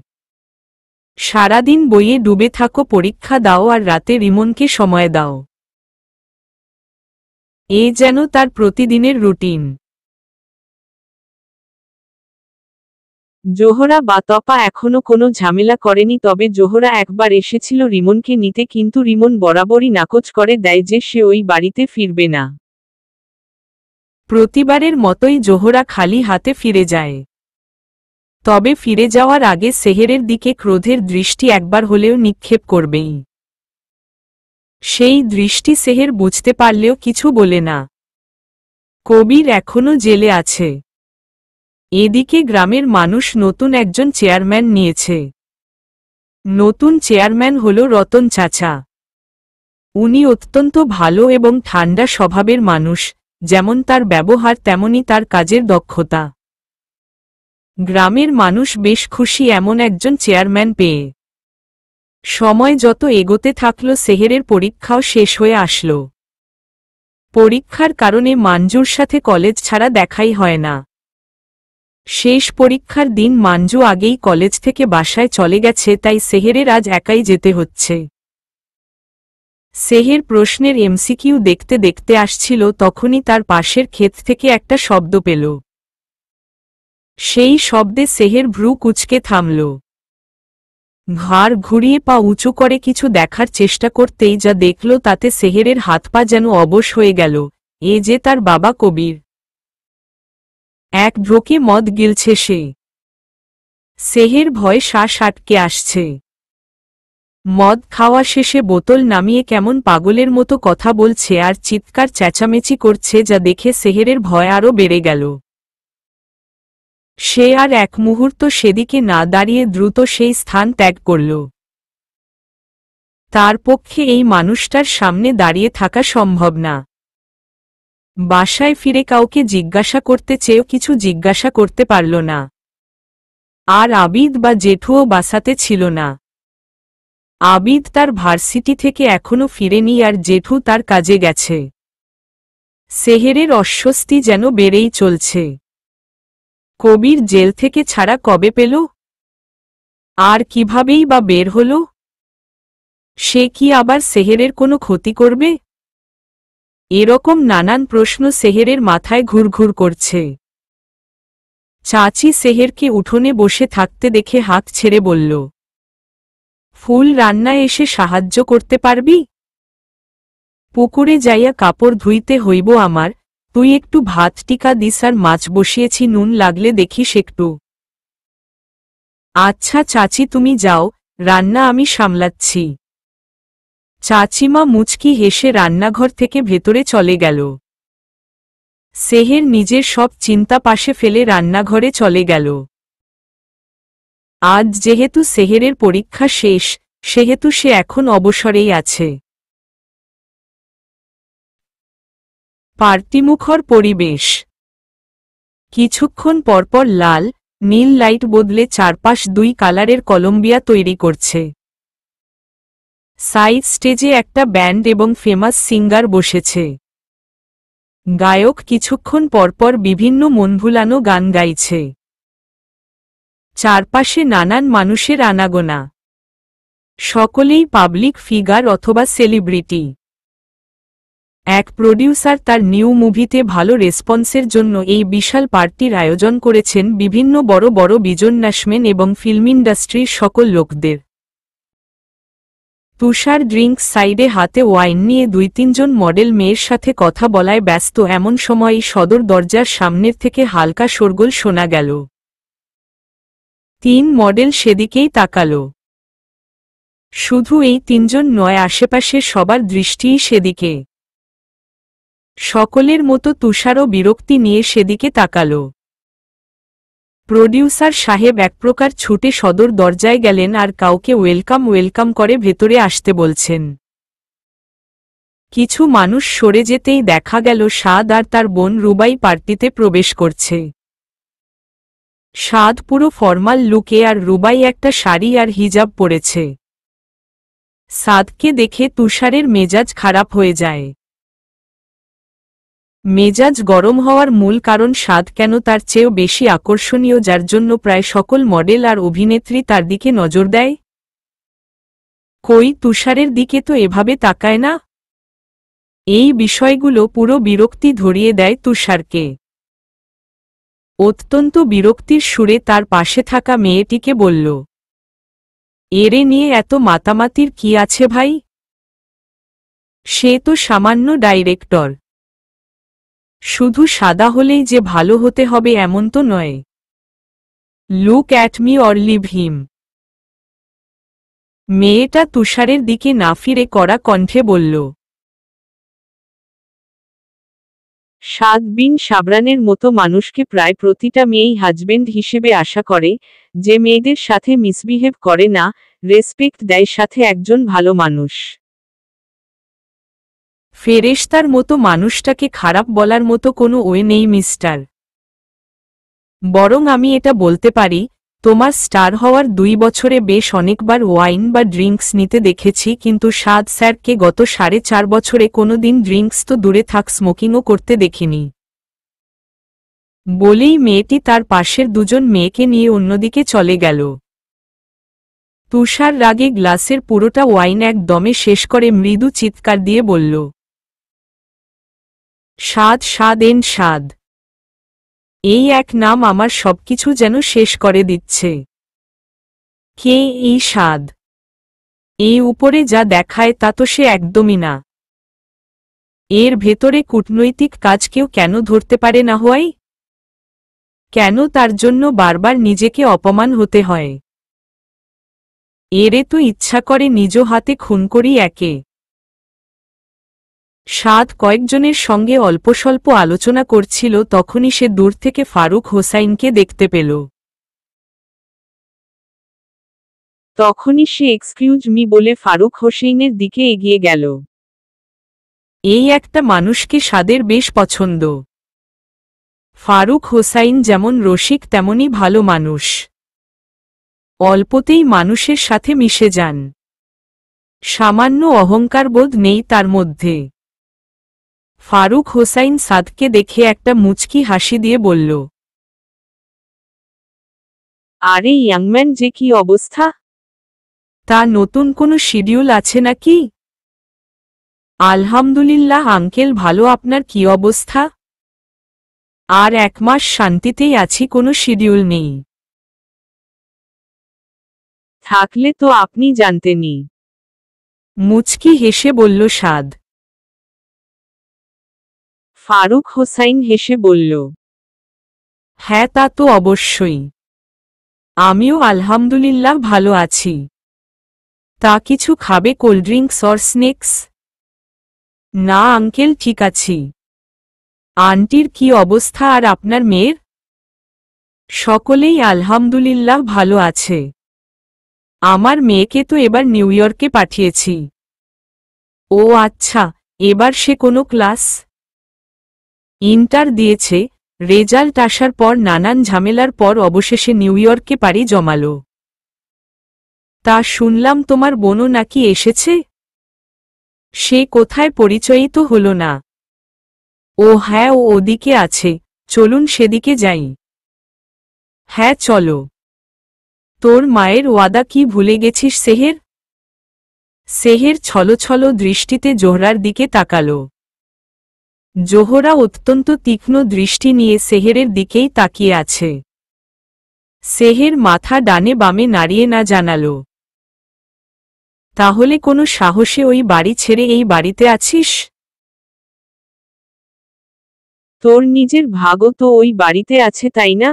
সারাদিন বইয়ে ডুবে থাকো, পরীক্ষা দাও আর রাতে রিমনকে সময় দাও। এ যেন তার প্রতিদিনের রুটিন। জোহরা বা তপা এখনো কোনো ঝামেলা করেনি, তবে জোহরা একবার এসেছিল রিমনকে নিতে, কিন্তু রিমন বরাবরই নাকচ করে দেয় যে সে ওই বাড়িতে ফিরবে না। প্রতিবারের মতোই জোহরা খালি হাতে ফিরে যায়। তবে ফিরে যাওয়ার আগে সেহেরের দিকে ক্রোধের দৃষ্টি একবার হলেও নিক্ষেপ করবেই। সেই দৃষ্টি সেহের বুঝতে পারলেও কিছু বলে না। কবির এখনো জেলে আছে। এদিকে গ্রামের মানুষ নতুন একজন চেয়ারম্যান নিয়েছে। নতুন চেয়ারম্যান হল রতন চাচা। উনি অত্যন্ত ভালো এবং ঠান্ডা স্বভাবের মানুষ, যেমন তার ব্যবহার তেমনি তার কাজের দক্ষতা। গ্রামের মানুষ বেশ খুশি এমন একজন চেয়ারম্যান পেয়ে। সময় যত এগোতে থাকল সেহেরের পরীক্ষাও শেষ হয়ে আসল। পরীক্ষার কারণে মাঞ্জুর সাথে কলেজ ছাড়া দেখাই হয় না। শেষ পরীক্ষার দিন মাঞ্জু আগেই কলেজ থেকে বাসায় চলে গেছে, তাই সেহেরের আজ একাই যেতে হচ্ছে। সেহের প্রশ্নের এমসিকিউ দেখতে দেখতে আসছিল, তখনই তার পাশের ক্ষেত থেকে একটা শব্দ পেল। সেই শব্দে সেহের ভ্রু কুঁচকে থামল। ঘাড় ঘুরিয়ে পা উঁচু করে কিছু দেখার চেষ্টা করতেই যা দেখল তাতে সেহেরের হাত পা যেন অবশ হয়ে গেল। এ যে তার বাবা কবির। এক ঢোকে মদ গিলছে সে। সেহের ভয়ে শ্বাস আটকে আসছে। মদ খাওয়া শেষে বোতল নামিয়ে কেমন পাগলের মতো কথা বলছে আর চিৎকার চেঁচামেচি করছে, যা দেখে সেহেরের ভয় আরও বেড়ে গেল। সে আর এক মুহূর্ত সেদিকে না দাঁড়িয়ে দ্রুত সেই স্থান ত্যাগ করল। তার পক্ষে এই মানুষটার সামনে দাঁড়িয়ে থাকা সম্ভব না। বাসায় ফিরে কাউকে জিজ্ঞাসা করতে চেয়েও কিছু জিজ্ঞাসা করতে পারল না। আর আবিদ বা জেঠুও বাসাতে ছিল না। আবিদ তার ভার্সিটি থেকে এখনো ফিরেনি আর জেঠু তার কাজে গেছে। সেহেরের অস্বস্তি যেন বেড়েই চলছে। কবির জেল থেকে ছাড়া কবে পেল? আর কিভাবেই বা বের হল? সে কি আবার সেহেরের কোনো ক্ষতি করবে? এরকম নানান প্রশ্ন সেহেরের মাথায় ঘুরঘুর করছে। চাচি সেহেরকে উঠোনে বসে থাকতে দেখে হাঁক ছেড়ে বলল, ফুল রান্নায় এসে সাহায্য করতে পারবি? পুকুরে যাইয়া কাপড় ধুইতে হইব আমার, তুই একটু ভাত টিকা দিস আর মাছ বসিয়েছি, নুন লাগলে দেখিস একটু। আচ্ছা চাচি তুমি যাও, রান্না আমি সামলাচ্ছি। চাচিমা মুচকি হেসে রান্নাঘর থেকে ভেতরে চলে গেল। সেহের নিজের সব চিন্তা পাশে ফেলে রান্নাঘরে চলে গেল। আজ যেহেতু সেহেরের পরীক্ষা শেষ, সেহেতু সে এখন অবসরেই আছে। পার্টিমুখর পরিবেশ। কিছুক্ষণ পরপর লাল, নীল লাইট বদলে চারপাশ দুই কালারের কলম্বিয়া তৈরি করছে। সাইড স্টেজে একটা ব্যান্ড এবং ফেমাস সিঙ্গার বসেছে। গায়ক কিছুক্ষণ পরপর বিভিন্ন মনভুলানো গান গাইছে। চারপাশে নানান মানুষের আনাগোনা। সকলেই পাবলিক ফিগার অথবা সেলিব্রিটি। এক প্রডিউসার তার নিউ মুভিতে ভালো রেসপন্সের জন্য এই বিশাল পার্টির আয়োজন করেছেন বিভিন্ন বড় বড় বিজনেসম্যান এবং ফিল্ম ইন্ডাস্ট্রির সকল লোকদের। তুষার ড্রিঙ্কস সাইডে হাতে ওয়াইন নিয়ে 2-3 জন মডেল মেয়ের সাথে কথা বলায় ব্যস্ত। এমন সময়ই সদর দরজার সামনের থেকে হালকা শোরগোল শোনা গেল। 3 মডেল সেদিকেই তাকাল। শুধু এই 3 জন নয়, আশেপাশের সবার দৃষ্টিই সেদিকে। সকলের মতো তুষারও বিরক্তি নিয়ে সেদিকে তাকাল। প্রডিউসার সাহেব এক প্রকার ছুটে সদর দরজায় গেলেন আর কাউকে ওয়েলকাম করে ভেতরে আসতে বলছেন। কিছু মানুষ সরে যেতেই দেখা গেল সাদ আর তার বোন রুবাই পার্টিতে প্রবেশ করছে। সাদ পুরো ফর্মাল লুকে আর রুবাই একটা শাড়ি আর হিজাব পরেছে। সাদকে দেখে তুষারের মেজাজ খারাপ হয়ে যায়। মেজাজ গরম হওয়ার মূল কারণ সাদ কেন তার চেয়েও বেশি আকর্ষণীয়, যার জন্য প্রায় সকল মডেল আর অভিনেত্রী তার দিকে নজর দেয়। কই তুষারের দিকে তো এভাবে তাকায় না। এই বিষয়গুলো পুরো বিরক্তি ধরিয়ে দেয় তুষারকে। অত্যন্ত বিরক্তির সুরে তার পাশে থাকা মেয়েটিকে বলল, এরে নিয়ে এত মাতামাতির কি আছে ভাই? সে তো সামান্য ডাইরেক্টর। শুধু সাদা হলেই যে ভালো হতে হবে এমন তো নয়। Look at me or leave him. মেয়েটা তুষারের দিকে না ফিরে কড়া কণ্ঠে বলল। সাদ বিন সাবরানের মতো মানুষকে প্রায় প্রতিটা মেয়েই হাজবেন্ড হিসেবে আশা করে, যে মেয়েদের সাথে মিসবিহেভ করে না, রেসপেক্ট দেয়, সাথে একজন ভালো মানুষ। ফেরেশতার মতো মানুষটাকে খারাপ বলার মতো কোনো ওয়ে নেই মিস্টার। বরং আমি এটা বলতে পারি, তোমার স্টার হওয়ার 2 বছরে বেশ অনেকবার ওয়াইন বা ড্রিঙ্কস নিতে দেখেছি, কিন্তু সাদ স্যারকে গত 4.5 বছরে কোনোদিন ড্রিঙ্কস তো দূরে থাক, স্মোকিংও করতে দেখিনি। বলেই মেয়েটি তার পাশের 2 জন মেয়েকে নিয়ে অন্যদিকে চলে গেল। তুষার রাগে গ্লাসের পুরোটা ওয়াইন এক দমে শেষ করে মৃদু চিৎকার দিয়ে বলল, সাদ, সাদ এন সাদ। এই এক নাম আমার সবকিছু যেন শেষ করে দিচ্ছে। কে এই সাদ? এই উপরে যা দেখায় তা তো সে একদমই না। এর ভেতরে কূটনৈতিক কাজ কেউ কেন ধরতে পারে না হয়? কেন তার জন্য বারবার নিজেকে অপমান হতে হয়? এরে তো ইচ্ছা করে নিজ হাতে খুন করি একে। সাদ কয়েকজনের সঙ্গে অল্পস্বল্প আলোচনা করছিল, তখনই সে দূর থেকে ফারুক হোসাইনকে দেখতে পেল। তখনই সে এক্সকিউজ মি বলে ফারুক হোসেইনের দিকে এগিয়ে গেল। এই একটা মানুষকে সাদের বেশ পছন্দ। ফারুক হোসাইন যেমন রসিক তেমনি ভালো মানুষ। অল্পতেই মানুষের সাথে মিশে যান। সামান্য অহংকারবোধ নেই তার মধ্যে। ফারুক হোসাইন সাদকে দেখে একটা মুচকি হাসি দিয়ে বলল, আরে ইয়াংম্যান, যে কি অবস্থা? তা নতুন কোনো শিডিউল আছে নাকি? আলহামদুলিল্লাহ আঙ্কেল, ভালো। আপনার কি অবস্থা? আর 1 মাস শান্তিতেই আছি, কোনো শিডিউল নেই। থাকলে তো আপনি জানতেনই। মুচকি হেসে বলল সাদ। ফারুক হোসাইন হেসে বলল, হ্যাঁ তা তো অবশ্যই। আমিও আলহামদুলিল্লাহ ভালো আছি। তা কিছু খাবে, কোল্ড ড্রিঙ্কস অর স্ন্যাক্স? না আঙ্কেল, ঠিক আছি। আন্টির কি অবস্থা আর আপনার মেয়ের? সকলেই আলহামদুলিল্লাহ ভালো আছে। আমার মেয়েকে তো এবার নিউ ইয়র্কে পাঠিয়েছি। ও আচ্ছা, এবার সে কোনো ক্লাস? ইন্টার দিয়েছে, রেজাল্ট আসার পর নানান ঝামেলার পর অবশেষে নিউ ইয়র্কে পাড়ি জমালো। তা শুনলাম তোমার বোনও নাকি এসেছে? সে কোথায়, পরিচয়ই তো হলো না। ও হ্যাঁ, ও ওদিকে আছে, চলুন সেদিকে যাই। হ্যাঁ চলো। তোর মায়ের ওয়াদা কি ভুলে গেছিস সেহের? সেহের ছলছল দৃষ্টিতে জোহরার দিকে তাকাল। জোহরা অত্যন্ত তীক্ষ্ণ দৃষ্টি নিয়ে সেহেরের দিকেই তাকিয়ে আছে। সেহের মাথা ডানে বামে নাড়িয়ে না জানাল। তাহলে কোনো সাহসে ওই বাড়ি ছেড়ে এই বাড়িতে আছিস? তোর নিজের ভাগও তো ওই বাড়িতে আছে, তাই না?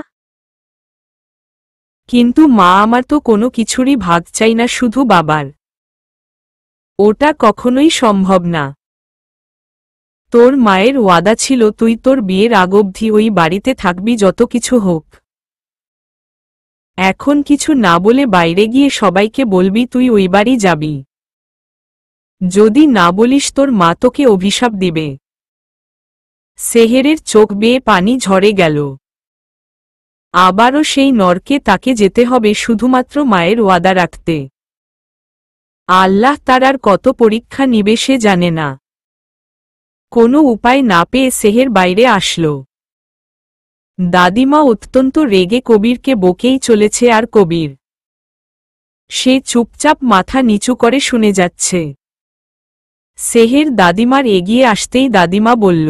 কিন্তু মা, আমার তো কোনো কিছুরই ভাগ চাই না, শুধু বাবার। ওটা কখনোই সম্ভব না। তোর মায়ের ওয়াদা ছিল তুই তোর বিয়ের আগ অবধি ওই বাড়িতে থাকবি, যত কিছু হোক। এখন কিছু না বলে বাইরে গিয়ে সবাইকে বলবি তুই ওই বাড়ি যাবি। যদি না বলিস তোর মা তোকে অভিশাপ দিবে। সেহেরের চোখ বেয়ে পানি ঝরে গেল। আবারও সেই নরকে তাকে যেতে হবে শুধুমাত্র মায়ের ওয়াদা রাখতে। আল্লাহ তার আর কত পরীক্ষা নিবে সে জানে না। কোনো উপায় না পেয়ে সেহের বাইরে আসল। দাদিমা অত্যন্ত রেগে কবিরকে বকেই চলেছে, আর কবির সে চুপচাপ মাথা নিচু করে শুনে যাচ্ছে। সেহের দাদিমার এগিয়ে আসতেই দাদিমা বলল,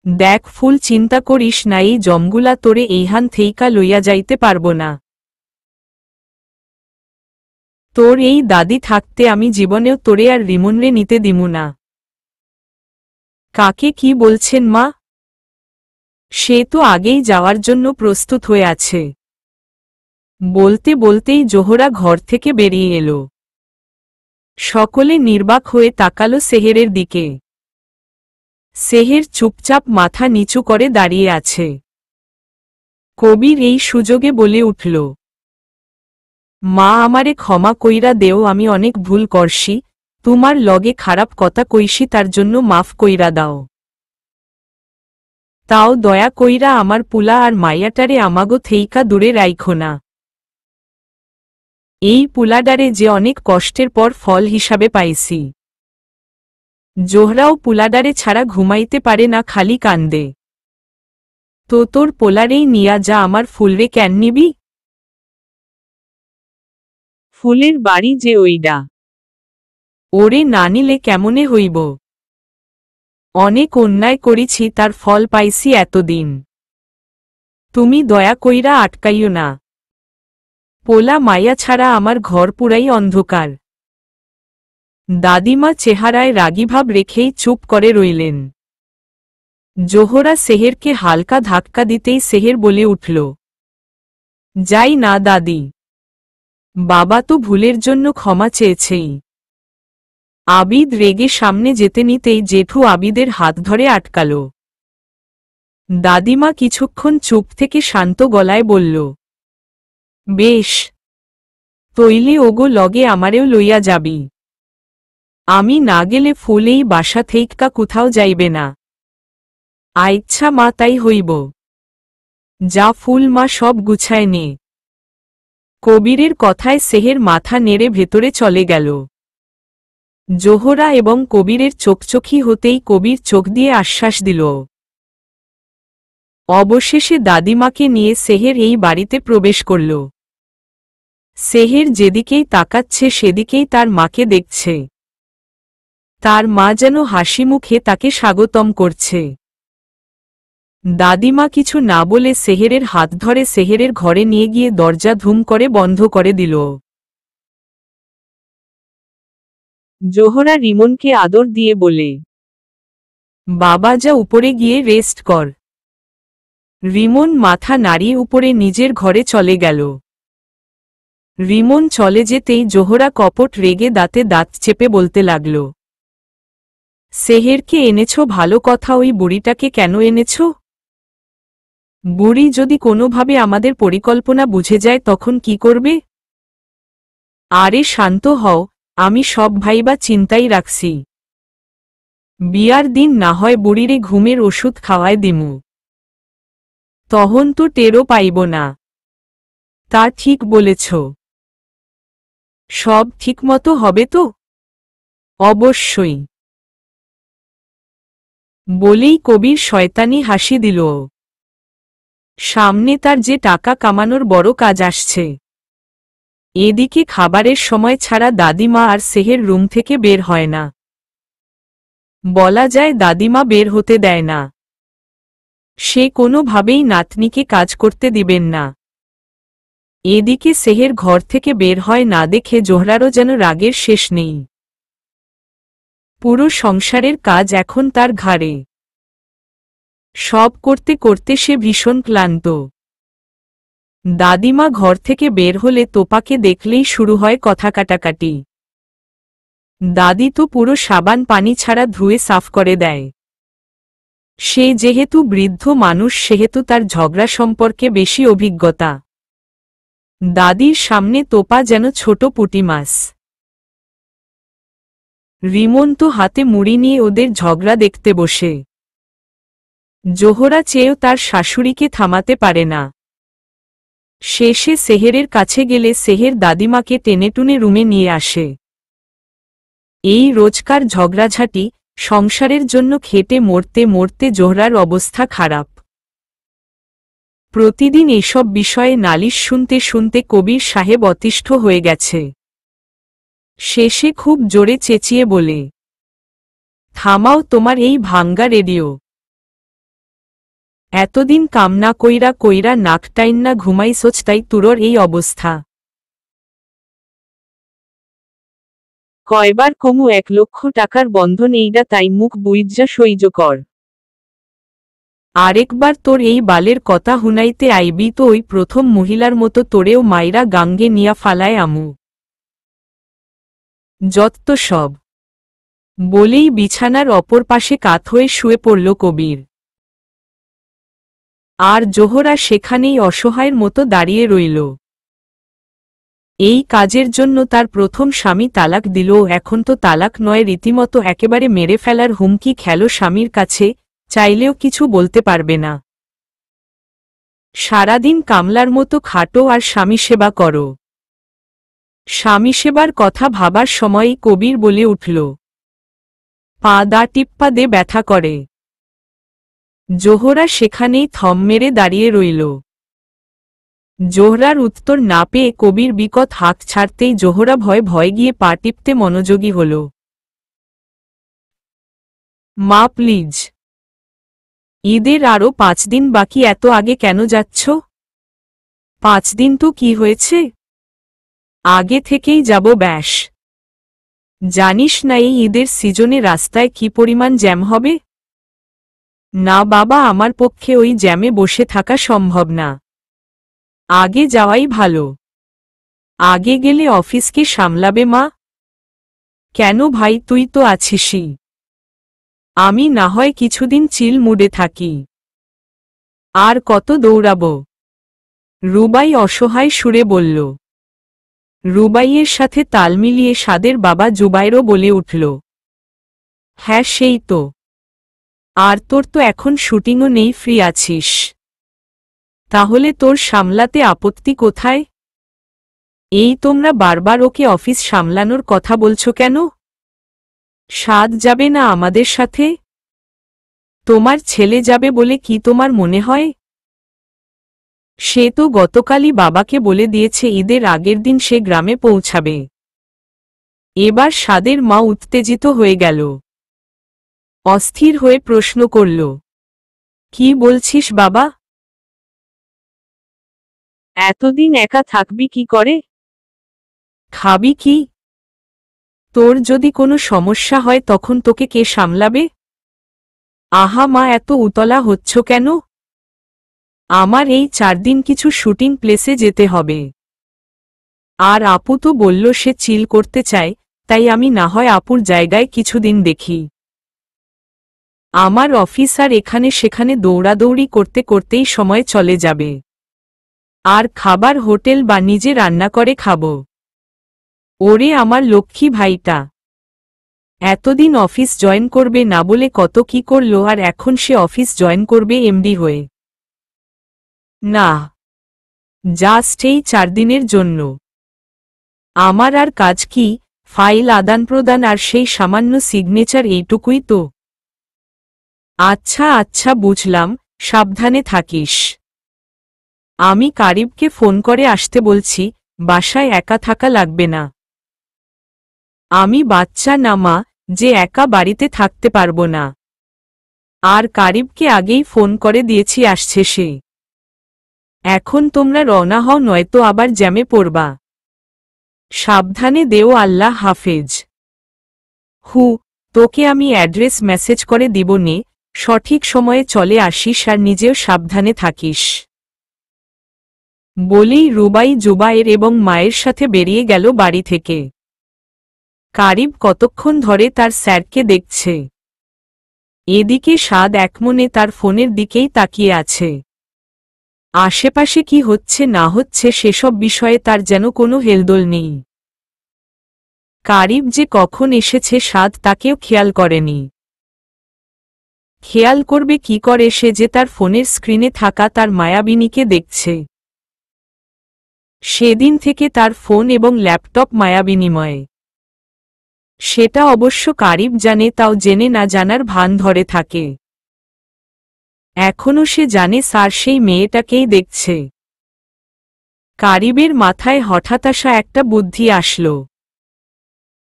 দেখ ফুল, চিন্তা করিস না, এই জমগুলা তোরে এইহান থেইকা লইয়া যাইতে পারব না। তোর এই দাদি থাকতে আমি জীবনেও তোরে আর রিমনরে নিতে দিমু না। কাকে কি বলছেন মা? সে তো আগেই যাওয়ার জন্য প্রস্তুত হয়ে আছে। বলতে বলতেই জোহরা ঘর থেকে বেরিয়ে এলো। সকলে নির্বাক হয়ে তাকালো সেহেরের দিকে। সেহের চুপচাপ মাথা নিচু করে দাঁড়িয়ে আছে। কবির এই সুযোগে বলে উঠল, মা, আমারে ক্ষমা কইরা দেও, আমি অনেক ভুল করছি, তোমার লগে খারাপ কথা কইছি, তার জন্য মাফ কইরা দাও। তাও দয়া কইরা আমার পুলা আর মাইয়াটারে আমাগো থেইকা দূরে রাইখো না। এই পুলাডারে যে অনেক কষ্টের পর ফল হিসাবে পাইছি। জোহরাও পুলাডারে ছাড়া ঘুমাইতে পারে না, খালি কান্দে। তো তোর পোলারেই নিয়া যা, আমার ফুলরে কেন নিবি? ফুলের বাড়ি যে ওইডা। ওরে না নিলে কেমনে হইব? অনেক অন্যায় করেছি, তার ফল পাইছি এতদিন। তুমি দয়া কইরা আটকাইও না। পোলা মাইয়া ছাড়া আমার ঘর পুরাই অন্ধকার। দাদিমা চেহারায় রাগীভাব রেখেই চুপ করে রইলেন। জোহরা সেহেরকে হালকা ধাক্কা দিতেই সেহের বলে উঠল, যাই না দাদি, বাবা তো ভুলের জন্য ক্ষমা চেয়েছেই। আবিদ রেগে সামনে যেতে নিতেই জেঠু আবিদের হাত ধরে আটকাল। দাদিমা কিছুক্ষণ চুপ থেকে শান্ত গলায় বলল, বেশ, তইলে ওগো লগে আমারেও লইয়া যাবি। আমি না গেলে ফুল এই বাসা থেইকা কোথাও যাইবে না। আচ্ছা মা, তাই হইব। যা ফুল, মা সব গুছায় নে। কবিরের কথায় সেহের মাথা নেড়ে ভেতরে চলে গেল। জোহরা এবং কবিরের চোখচোখি হতেই কবির চোখ দিয়ে আশ্বাস দিল। অবশেষে দাদিমাকে নিয়ে সেহের এই বাড়িতে প্রবেশ করল। সেহের যেদিকেই তাকাচ্ছে সেদিকেই তার মাকে দেখছে। তার মা যেন হাসি মুখে তাকে স্বাগতম করছে। দাদিমা কিছু না বলে সেহেরের হাত ধরে সেহেরের ঘরে নিয়ে গিয়ে দরজা ধুম করে বন্ধ করে দিল। জোহরা রিমনকে আদর দিয়ে বলে, বাবা যা, উপরে গিয়ে রেস্ট কর। রিমন মাথা নাড়িয়ে উপরে নিজের ঘরে চলে গেল। রিমন চলে যেতেই জোহরা কপট রেগে দাঁতে দাঁত চেপে বলতে লাগল, সেহেরকে এনেছ ভালো কথা, ওই বুড়িটাকে কেন এনেছ? বুড়ি যদি কোনোভাবে আমাদের পরিকল্পনা বুঝে যায় তখন কি করবে? আরে শান্ত হও, আমি সব ভাইবা চিন্তাই রাখছি। বিয়ার দিন না হয় বুড়িরে ঘুমের ওষুধ খাওয়ায় দিমু, তখন তো টেরও পাইব না। তা ঠিক বলেছ। সব ঠিকমতো হবে তো? অবশ্যই। বলেই কবির শয়তানি হাসি দিল। সামনে তার যে টাকা কামানোর বড় কাজ আসছে। এদিকে খাবারের সময় ছাড়া দাদিমা আর সেহের রুম থেকে বের হয় না। বলা যায় দাদিমা বের হতে দেয় না। সে কোনোভাবেই নাতনিকে কাজ করতে দিবেন না। এদিকে সেহের ঘর থেকে বের হয় না দেখে জোহরারও যেন রাগের শেষ নেই। পুরো সংসারের কাজ এখন তার ঘাড়ে। সব করতে করতে সে ভীষণ ক্লান্ত। দাদিমা ঘর থেকে বের হলে তোপাকে দেখলেই শুরু হয় কথা কাটাকাটি। দাদি তো পুরো সাবান পানি ছাড়া ধুয়ে সাফ করে দেয়। সে যেহেতু বৃদ্ধ মানুষ সেহেতু তার ঝগড়া সম্পর্কে বেশি অভিজ্ঞতা। দাদির সামনে তোপা যেন ছোট পুঁটি মাছ। রিমন তো হাতে মুড়ি নিয়ে ওদের ঝগড়া দেখতে বসে। জোহরা চেয়েও তার শাশুড়িকে থামাতে পারে না। শেষে সেহেরের কাছে গেলে সেহের দাদিমাকে টেনেটুনে রুমে নিয়ে আসে। এই রোজকার ঝগড়াঝাটি, সংসারের জন্য খেটে মরতে মরতে জোহরার অবস্থা খারাপ। প্রতিদিন এসব বিষয়ে নালিশ শুনতে শুনতে কবির সাহেব অতিষ্ঠ হয়ে গেছে। শেষে খুব জোরে চেঁচিয়ে বলে, থামাও তোমার এই ভাঙ্গা রেডিও। এতদিন কামনা কইরা কইরা নাকটাইন্না ঘুমাইছছ তাই তুরর এই অবস্থা। কয়বার কমু 1,00,000 টাকার বন্ধন এইডা তাই মুখ বুইজ্জা সইজ কর। আরেকবার তোর এই বালের কথা হুনাইতে আইবি তো ওই প্রথম মহিলার মতো তোরেও মাইরা গাঙ্গে নিয়া ফালায় আমু। যত্ত সব। বলেই বিছানার অপর পাশে কাত হয়ে শুয়ে পড়ল কবির। আর জোহরা সেখানেই অসহায়ের মতো দাঁড়িয়ে রইল। এই কাজের জন্য তার প্রথম স্বামী তালাক দিল, এখন তো তালাক নয় রীতিমতো একেবারে মেরে ফেলার হুমকি খেলো স্বামীর কাছে, চাইলেও কিছু বলতে পারবে না। সারাদিন কামলার মতো খাটো আর স্বামী সেবা করো। স্বামী সেবার কথা ভাবার সময়ই কবির বলে উঠল, পা দা টিপ্পা দে ব্যথা করে। জোহরা সেখানেই থম মেরে দাঁড়িয়ে রইল। জোহরার উত্তর না পেয়ে কবির বিকট হাত ছাড়তেই জোহরা ভয় ভয় গিয়ে পা টিপতে মনোযোগী হল। মা প্লিজ। ঈদের আরও 5 দিন বাকি, এত আগে কেন যাচ্ছ? 5 দিন তো কি হয়েছে? আগে থেকেই যাব ব্যাস। জানিস না এই ঈদের সিজনে রাস্তায় কি পরিমাণ জ্যাম হবে? না বাবা, আমার পক্ষে ওই জ্যামে বসে থাকা সম্ভব না। আগে যাওয়াই ভালো। আগে গেলে অফিসকে সামলাবে মা। কেন ভাই, তুই তো আছিসই। আমি না হয় কিছুদিন চিল মুডে থাকি। আর কত দৌড়াব? রুবাই অসহায় সুরে বলল। রুবাইয়ের সাথে তাল মিলিয়ে সাদের বাবা জুবাইরও বলে উঠল, হ্যাঁ সেই তো। আর তোর তো এখন শুটিংও নেই, ফ্রি আছিস। তাহলে তোর সামলাতে আপত্তি কোথায়? এই তোমরা বারবার ওকে অফিস সামলানোর কথা বলছো কেন? সাদ যাবে না আমাদের সাথে? তোমার ছেলে যাবে বলে কি তোমার মনে হয়? সে তো গতকালই বাবাকে বলে দিয়েছে ঈদের আগের দিন সে গ্রামে পৌঁছাবে। এবার সাদের মা উত্তেজিত হয়ে গেল। অস্থির হয়ে প্রশ্ন করল, কি বলছিস বাবা? এতদিন একা থাকবি কি করে? খাবি কি? তোর যদি কোনো সমস্যা হয় তখন তোকে কে সামলাবে? আহা মা, এত উতলা হচ্ছ কেন? আমার এই 4 দিন কিছু শুটিং প্লেসে যেতে হবে। আর আপু তো বলল সে চিল করতে চায়, তাই আমি না হয় আপুর জায়গায় কিছুদিন দেখি। আমার অফিস আর এখানে সেখানে দৌড়াদৌড়ি করতে করতেই সময় চলে যাবে। আর খাবার হোটেল বা নিজে রান্না করে খাবো। ওরে আমার লক্ষ্মী ভাইটা, এতদিন অফিস জয়েন করবে না বলে কত কি করলো, আর এখন সে অফিস জয়েন করবে এমডি হয়ে। না, জাস্ট এই 4 দিনের জন্য। আমার আর কাজ কি, ফাইল আদান প্রদান আর সেই সামান্য সিগনেচার, এইটুকুই তো। আচ্ছা আচ্ছা বুঝলাম, সাবধানে থাকিস। আমি কারিবকে ফোন করে আসতে বলছি, বাসায় একা থাকা লাগবে না। আমি বাচ্চা না মা, যে একা বাড়িতে থাকতে পারবো না। আর কারিবকে আগেই ফোন করে দিয়েছি, আসছে সে। এখন তোমরা রওনা হও, নয়তো আবার জ্যামে পড়বা। সাবধানে দেও, আল্লাহ হাফেজ। তোকে আমি অ্যাড্রেস মেসেজ করে দিব নে, সঠিক সময়ে চলে আসিস আর নিজেও সাবধানে থাকিস। বলেই রুবাই জুবায়ের এবং মায়ের সাথে বেরিয়ে গেল বাড়ি থেকে। কারিব কতক্ষণ ধরে তার স্যারকে দেখছে। এদিকে সাদ একমনে তার ফোনের দিকেই তাকিয়ে আছে। আশেপাশে কি হচ্ছে না হচ্ছে সেসব বিষয়ে তার যেন কোনো হেলদোল নেই। কারিব যে কখন এসেছে সাদ তাকেও খেয়াল করেনি। খেয়াল করবে কি করে, সে যে তার ফোনের স্ক্রিনে থাকা তার মায়াবিনীকে দেখছে। সেদিন থেকে তার ফোন এবং ল্যাপটপ মায়াবিনীময়। সেটা অবশ্য কারিব জানে, তাও জেনে না জানার ভান ধরে থাকে। এখনও সে জানে স্যার সেই মেয়েটাকেই দেখছে। কারিবের মাথায় হঠাৎ আসা একটা বুদ্ধি আসল।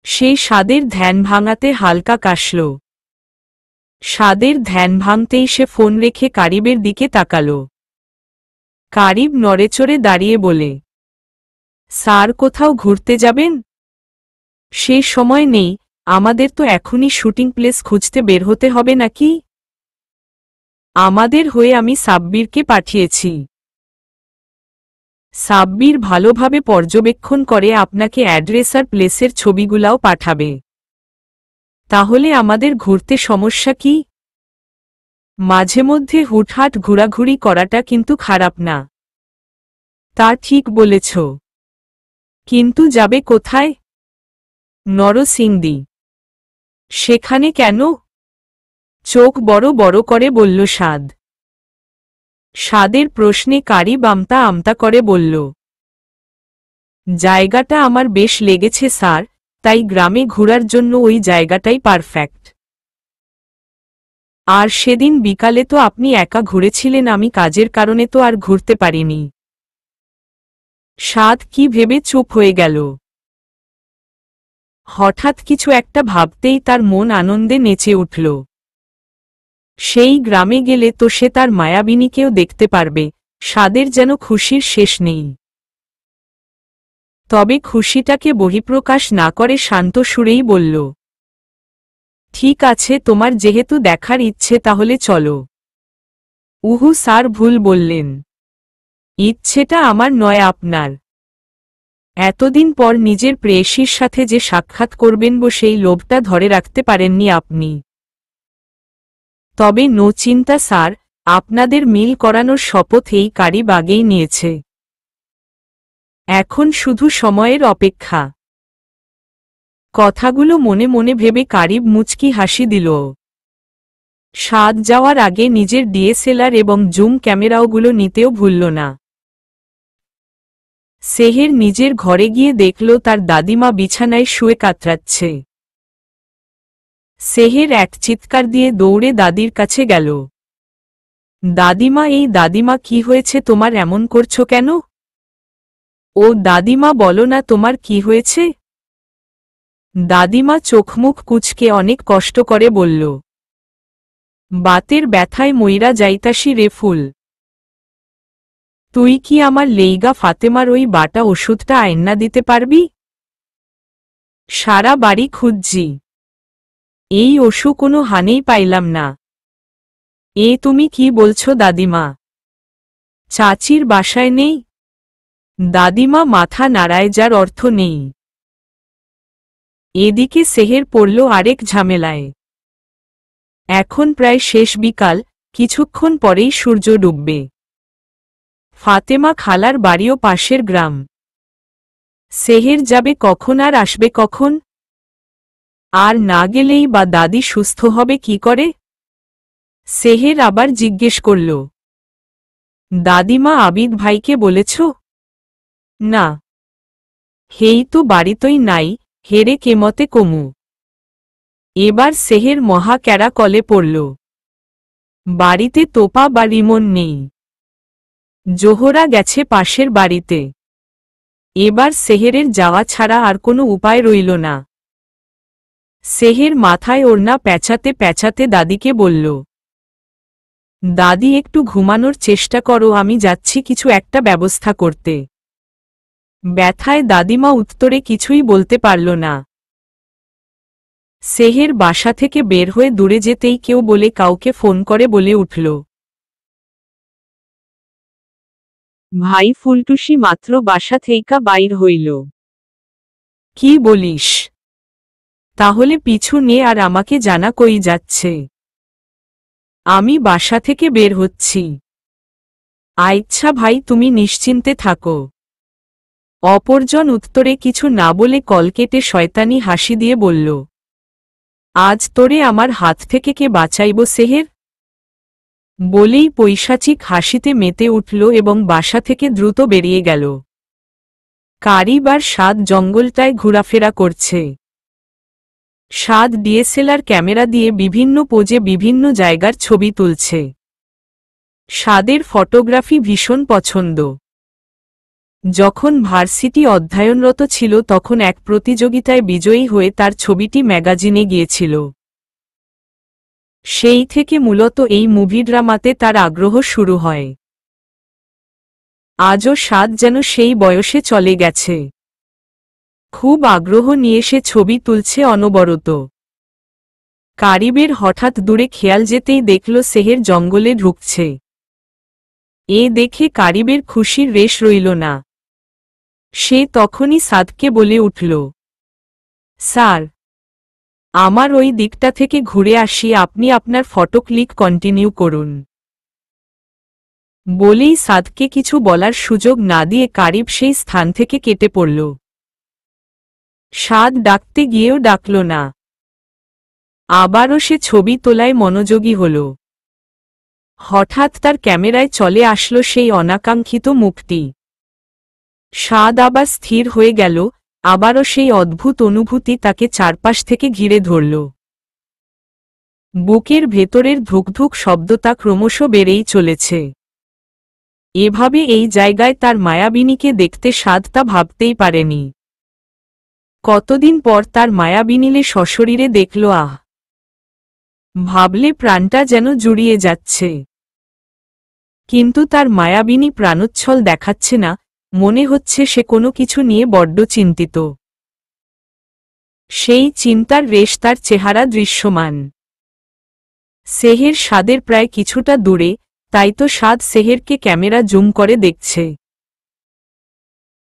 সেই সাদের ধ্যান ভাঙাতে হালকা কাশল। সাদের ধ্যান ভাঙতেই সে ফোন রেখে কারিবের দিকে তাকাল। কারিব নড়েচড়ে দাঁড়িয়ে বলে, স্যার কোথাও ঘুরতে যাবেন? সে সময় নেই, আমাদের তো এখনই শুটিং প্লেস খুঁজতে বের হতে হবে নাকি? আমাদের হয়ে আমি সাব্বিরকে পাঠিয়েছি। সাব্বির ভালোভাবে পর্যবেক্ষণ করে আপনাকে অ্যাড্রেস আর প্লেসের ছবিগুলাও পাঠাবে। তাহলে আমাদের ঘুরতে সমস্যা কি? মাঝে মধ্যে হুটহাট ঘোরাঘুরি করাটা কিন্তু খারাপ না। তা ঠিক বলেছ, কিন্তু যাবে কোথায়? নরসিংদী। সেখানে কেন? চোখ বড় বড় করে বলল সাদ। সাদের প্রশ্নে কারিব আমতা আমতা করে বলল, জায়গাটা আমার বেশ লেগেছে স্যার, তাই গ্রামে ঘোরার জন্য ওই জায়গাটাই পারফেক্ট। আর সেদিন বিকালে তো আপনি একা ঘুরেছিলেন, আমি কাজের কারণে তো আর ঘুরতে পারিনি। সাদ কি ভেবে চুপ হয়ে গেল। হঠাৎ কিছু একটা ভাবতেই তার মন আনন্দে নেচে উঠল। সেই গ্রামে গেলে তো সে তার মায়াবিনীকেও দেখতে পারবে। সাদের যেন খুশির শেষ নেই। তবে খুশিটাকে বহিঃপ্রকাশ না করে শান্ত সুরেই বলল, ঠিক আছে, তোমার যেহেতু দেখার ইচ্ছে তাহলে চলো। স্যার ভুল বললেন। ইচ্ছেটা আমার নয়, আপনার। এতদিন পর নিজের প্রেয়সীর সাথে যে সাক্ষাৎ করবেন সেই লোভটা ধরে রাখতে পারেননি আপনি। তবে নো চিন্তা স্যার, আপনাদের মিল করানোর শপথ এই কারিব আগেই নিয়েছে। এখন শুধু সময়ের অপেক্ষা। কথাগুলো মনে মনে ভেবে কারিব মুচকি হাসি দিল। সাদ যাওয়ার আগে নিজের ডিএসএলআর এবং জুম ক্যামেরাওগুলো নিতেও ভুলল না। সেহের নিজের ঘরে গিয়ে দেখল তার দাদিমা বিছানায় শুয়ে কাতরাচ্ছে। সেহের এক চিৎকার দিয়ে দৌড়ে দাদির কাছে গেল। দাদিমা, এই দাদিমা, কি হয়েছে তোমার, এমন করছো কেন? ও দাদিমা, বলো না তোমার কি হয়েছে? দাদিমা চোখমুখ কুঁচকে অনেক কষ্ট করে বলল, বাতের ব্যথায় মইরা যাইতাসি রে ফুল। তুই কি আমার লেইগা ফাতেমার ওই বাটা ওষুধটা আইন্না দিতে পারবি? সারা বাড়ি খুঁজছি, এই ওষু কোনো হানেই পাইলাম না। তুমি কি বলছো দাদিমা? চাচির বাসায় নেই? দাদিমা মাথা নাড়ায়, যার অর্থ নেই। এদিকে সেহের পড়ল আরেক ঝামেলায়। এখন প্রায় শেষ বিকাল, কিছুক্ষণ পরেই সূর্য ডুববে। ফাতেমা খালার বাড়িও পাশের গ্রাম। সেহের যাবে কখন আর আসবে কখন? আর না গেলেই বা দাদি সুস্থ হবে কি করে? সেহের আবার জিজ্ঞেস করল, দাদিমা আবিদ ভাইকে বলেছ? না, হেই তো বাড়িতই নাই, হেরে কেমতে কমু। এবার সেহের মহা ক্যারা কলে পড়ল। বাড়িতে তোপা বা রিমন নেই। জোহরা গেছে পাশের বাড়িতে। এবার সেহেরের যাওয়া ছাড়া আর কোনো উপায় রইল না। সেহের মাথায় ওড়না প্যাঁচাতে প্যাঁচাতে দাদিকে বলল, দাদি একটু ঘুমানোর চেষ্টা করো, আমি যাচ্ছি কিছু একটা ব্যবস্থা করতে। ব্যথায় দাদিমা উত্তরে কিছুই বলতে পারল না। সেহের বাসা থেকে বের হয়ে দূরে যেতেই কেউ বলে কাউকে ফোন করে বলে উঠল, ভাই ফুলটুসি মাত্র বাসা থেইকা বাইর হইল। কি বলিস? তাহলে পিছু নে আর আমাকে জানা কই যাচ্ছে। আমি বাসা থেকে বের হচ্ছি। আচ্ছা ভাই, তুমি নিশ্চিন্তে থাকো। অপরজন উত্তরে কিছু না বলে কল কেটে শয়তানি হাসি দিয়ে বলল, আজ তোরে আমার হাত থেকে কে বাঁচাইব সেহের? বলেই পৈশাচিক হাসিতে মেতে উঠল এবং বাসা থেকে দ্রুত বেরিয়ে গেল। কারিবার সাদ জঙ্গলটায় ঘোরাফেরা করছে। সাদ ডিএসএলআর ক্যামেরা দিয়ে বিভিন্ন পোজে বিভিন্ন জায়গার ছবি তুলছে। সাদের ফটোগ্রাফি ভীষণ পছন্দ। যখন ভার্সিটি অধ্যয়নরত ছিল তখন এক প্রতিযোগিতায় বিজয়ী হয়ে তার ছবিটি ম্যাগাজিনে গিয়েছিল। সেই থেকে মূলত এই মুভি ড্রামাতে তার আগ্রহ শুরু হয়। আজও সাদ যেন সেই বয়সে চলে গেছে। খুব আগ্রহ নিয়ে সে ছবি তুলছে অনবরত। কারিবের হঠাৎ দূরে খেয়াল যেতেই দেখল সেহের জঙ্গলে ঢুকছে। এ দেখে কারিবের খুশির রেশ রইল না। সে তখনই সাদকে বলে উঠল, স্যার, আমার ওই দিকটা থেকে ঘুরে আসি, আপনি আপনার ফটো ক্লিক কন্টিনিউ করুন। বলেই সাদকে কিছু বলার সুযোগ না দিয়ে কারিব সেই স্থান থেকে কেটে পড়ল। সাদ ডাকতে গিয়েও ডাকল না। আবারও সে ছবি তোলায় মনোযোগী হল। হঠাৎ তার ক্যামেরায় চলে আসলো সেই অনাকাঙ্ক্ষিত মুখটি। সাদ আবার স্থির হয়ে গেল, আবারও সেই অদ্ভুত অনুভূতি তাকে চারপাশ থেকে ঘিরে ধরল। বুকের ভেতরের ধুকধুক শব্দটা ক্রমশ বেড়েই চলেছে। এভাবে এই জায়গায় তার মায়াবিনীকে দেখতে সাদ তা ভাবতেই পারেনি। কতদিন পর তার মায়াবিনীলে সশরীরে দেখল, আহ! ভাবলে প্রাণটা যেন জুড়িয়ে যাচ্ছে। কিন্তু তার মায়াবিনী প্রাণোচ্ছল দেখাচ্ছে না, মনে হচ্ছে সে কোনো কিছু নিয়ে বড্ড চিন্তিত। সেই চিন্তার রেশ তার চেহারা দৃশ্যমান। সেহের সাদের প্রায় কিছুটা দূরে, তাই তো সাদ সেহেরকে ক্যামেরা জুম করে দেখছে।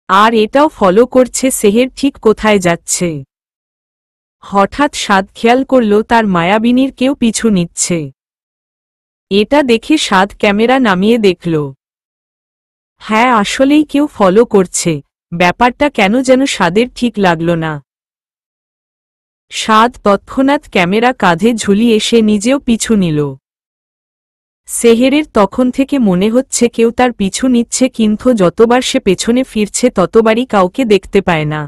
আর এটাও ফলো করছে সেহের ঠিক কোথায় যাচ্ছে। হঠাৎ সাদ খেয়াল করল তার মায়াবিনীর কেউ পিছু নিচ্ছে। এটা দেখে সাদ ক্যামেরা নামিয়ে দেখল, হ্যাঁ, আসলেই কেউ ফলো করছে। ব্যাপারটা কেন যেন সাদের ঠিক লাগল না। সাদ তৎক্ষণাৎ ক্যামেরা কাঁধে ঝুলিয়ে সে নিজেও পিছু নিল। সেহেরের তখন থেকে মনে হচ্ছে কেউ তার পিছু নিচ্ছে, কিন্তু যতবার সে পেছনে ফিরছে ততবারই কাউকে দেখতে পায় না।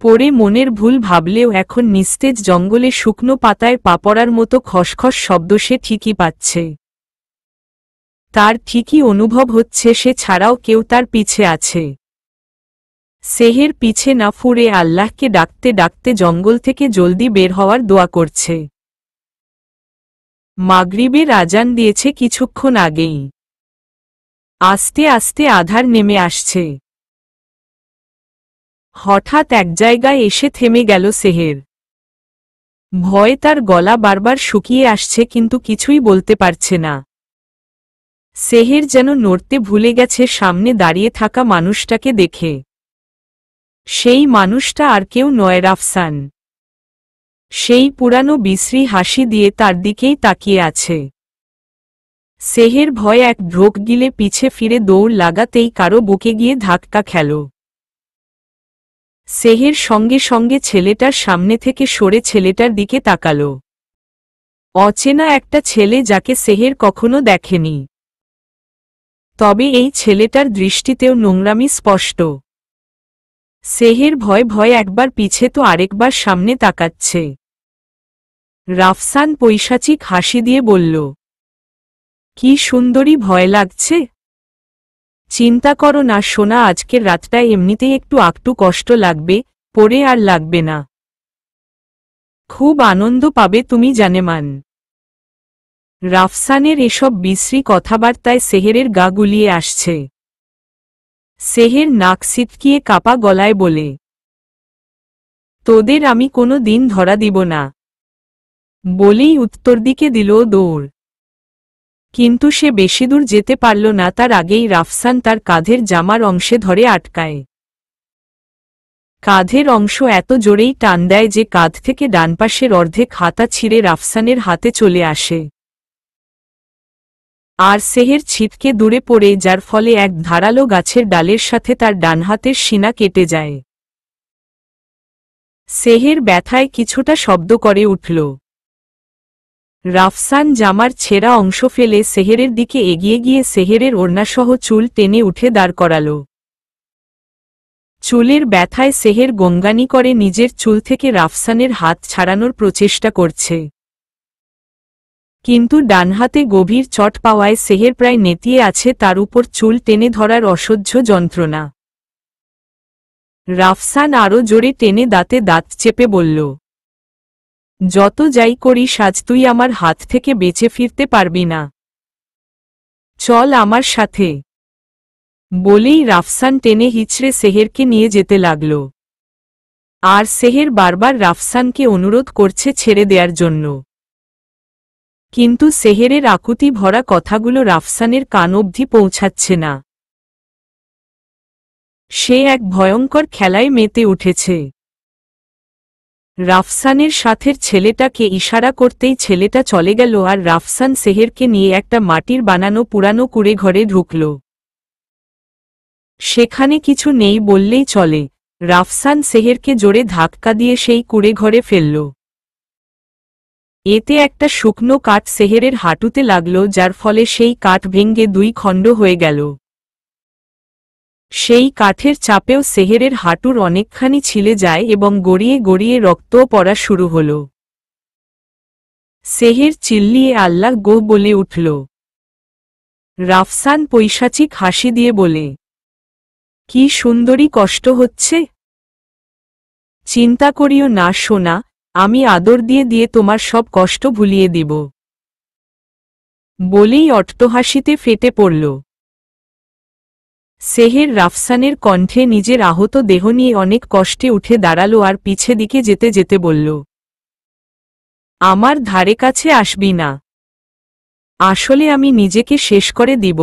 পরে মনের ভুল ভাবলেও এখন নিস্তেজ জঙ্গলে শুকনো পাতায় পা পড়ার মতো খসখস শব্দ সে ঠিকই পাচ্ছে। তার ঠিকই অনুভব হচ্ছে সে ছাড়াও কেউ তার পিছে আছে। সেহের পিছে না ফুরে আল্লাহকে ডাকতে ডাকতে জঙ্গল থেকে জলদি বের হওয়ার দোয়া করছে। মাগরিবের আজান দিয়েছে কিছুক্ষণ আগেই। আস্তে আস্তে আঁধার নেমে আসছে। হঠাৎ এক জায়গায় এসে থেমে গেল সেহের। ভয়ে তার গলা বারবার শুকিয়ে আসছে, কিন্তু কিছুই বলতে পারছে না। সেহের যেন নড়তে ভুলে গেছে সামনে দাঁড়িয়ে থাকা মানুষটাকে দেখে। সেই মানুষটা আর কেউ নয়, রাফসান। সেই পুরানো বিশ্রী হাসি দিয়ে তার দিকেই তাকিয়ে আছে। সেহের ভয় এক ঢোক গিলে পিছে ফিরে দৌড় লাগাতেই কারো বুকে গিয়ে ধাক্কা খেল। সেহের সঙ্গে সঙ্গে ছেলেটার সামনে থেকে সরে ছেলেটার দিকে তাকাল। অচেনা একটা ছেলে যাকে সেহের কখনো দেখেনি। তবে এই ছেলেটার দৃষ্টিতেও নোংরামি স্পষ্ট। সেহের ভয় ভয় একবার পিছে তো আরেকবার সামনে তাকাচ্ছে। রাফসান পৈশাচিক হাসি দিয়ে বলল, কি সুন্দরী ভয় লাগছে। চিন্তা করো না সোনা, আজকের রাতটা এমনিতেই একটু কষ্ট লাগবে, পরে আর লাগবে না। খুব আনন্দ পাবে তুমি জানেমান। রাফসানের এসব বিশ্রী কথাবার্তায় সেহেরের গা গুলিয়ে আসছে। সেহের নাক সিটকিয়ে কাপা গলায় বলে, তোদের আমি কোনো দিন ধরা দিব না। বলেই উত্তর দিকে দিল দৌড়। কিন্তু সে বেশি দূর যেতে পারল না, তার আগেই রাফসান তার কাঁধের জামার অংশে ধরে আটকায়। কাঁধের অংশ এত জোরেই টান দেয় যে কাঁধ থেকে ডানপাশের অর্ধেক হাতা ছিঁড়ে রাফসানের হাতে চলে আসে। আর সেহের ছিটকে দূরে পড়ে, যার ফলে এক ধারালো গাছের ডালের সাথে তার ডান হাতের শিনা কেটে যায়। সেহের ব্যথায় কিছুটা শব্দ করে উঠল। রাফসান জামার ছেঁড়া অংশ ফেলে সেহেরের দিকে এগিয়ে গিয়ে সেহেরের ওড়নাসহ চুল টেনে উঠে দাঁড় করাল। চুলের ব্যথায় সেহের গঙ্গানি করে নিজের চুল থেকে রাফসানের হাত ছাড়ানোর প্রচেষ্টা করছে। কিন্তু ডান হাতে গভীর চট পাওয়ায় সেহের প্রায় নেতিয়ে আছে তার উপর চুল টেনে ধরার অসহ্য যন্ত্রণা। রাফসান আরও জোরে টেনে দাঁতে দাঁত চেপে বলল, যত যাই করিস আজ তুই আমার হাত থেকে বেঁচে ফিরতে পারবি না। চল আমার সাথে। বলেই রাফসান টেনে হিচড়ে সেহেরকে নিয়ে যেতে লাগল। আর সেহের বারবার রাফসানকে অনুরোধ করছে ছেড়ে দেওয়ার জন্য। কিন্তু সেহেরের আকুতি ভরা কথাগুলো রাফসানের কান অবধি পৌঁছাচ্ছে না। সে এক ভয়ঙ্কর খেলায় মেতে উঠেছে। রাফসানের সাথের ছেলেটাকে ইশারা করতেই ছেলেটা চলে গেল, আর রাফসান সেহেরকে নিয়ে একটা মাটির বানানো পুরানো কুঁড়ে ঘরে ঢুকল। সেখানে কিছু নেই বললেই চলে। রাফসান সেহেরকে জোরে ধাক্কা দিয়ে সেই কুঁড়ে ঘরে ফেলল। এতে একটা শুকনো কাঠ সেহেরের হাঁটুতে লাগল, যার ফলে সেই কাঠ ভেঙে দুই খণ্ড হয়ে গেল। সেই কাঠের চাপেও সেহেরের হাঁটুর অনেকখানি ছিলে যায় এবং গড়িয়ে গড়িয়ে রক্তও পড়া শুরু হল। সেহের চিল্লিয়ে আল্লাহ গো বলে উঠল। রাফসান পৈশাচিক হাসি দিয়ে বলে, কি সুন্দরী কষ্ট হচ্ছে। চিন্তা করিও না সোনা, আমি আদর দিয়ে দিয়ে তোমার সব কষ্ট ভুলিয়ে দিব। বলেই অট্টহাসিতে ফেটে পড়ল। সেহের রাফসানের কণ্ঠে নিজের আহত দেহ নিয়ে অনেক কষ্টে উঠে দাঁড়াল আর পিছে দিকে যেতে যেতে বলল, আমার ধারে কাছে আসবি না। আসলে আমি নিজেকে শেষ করে দিব,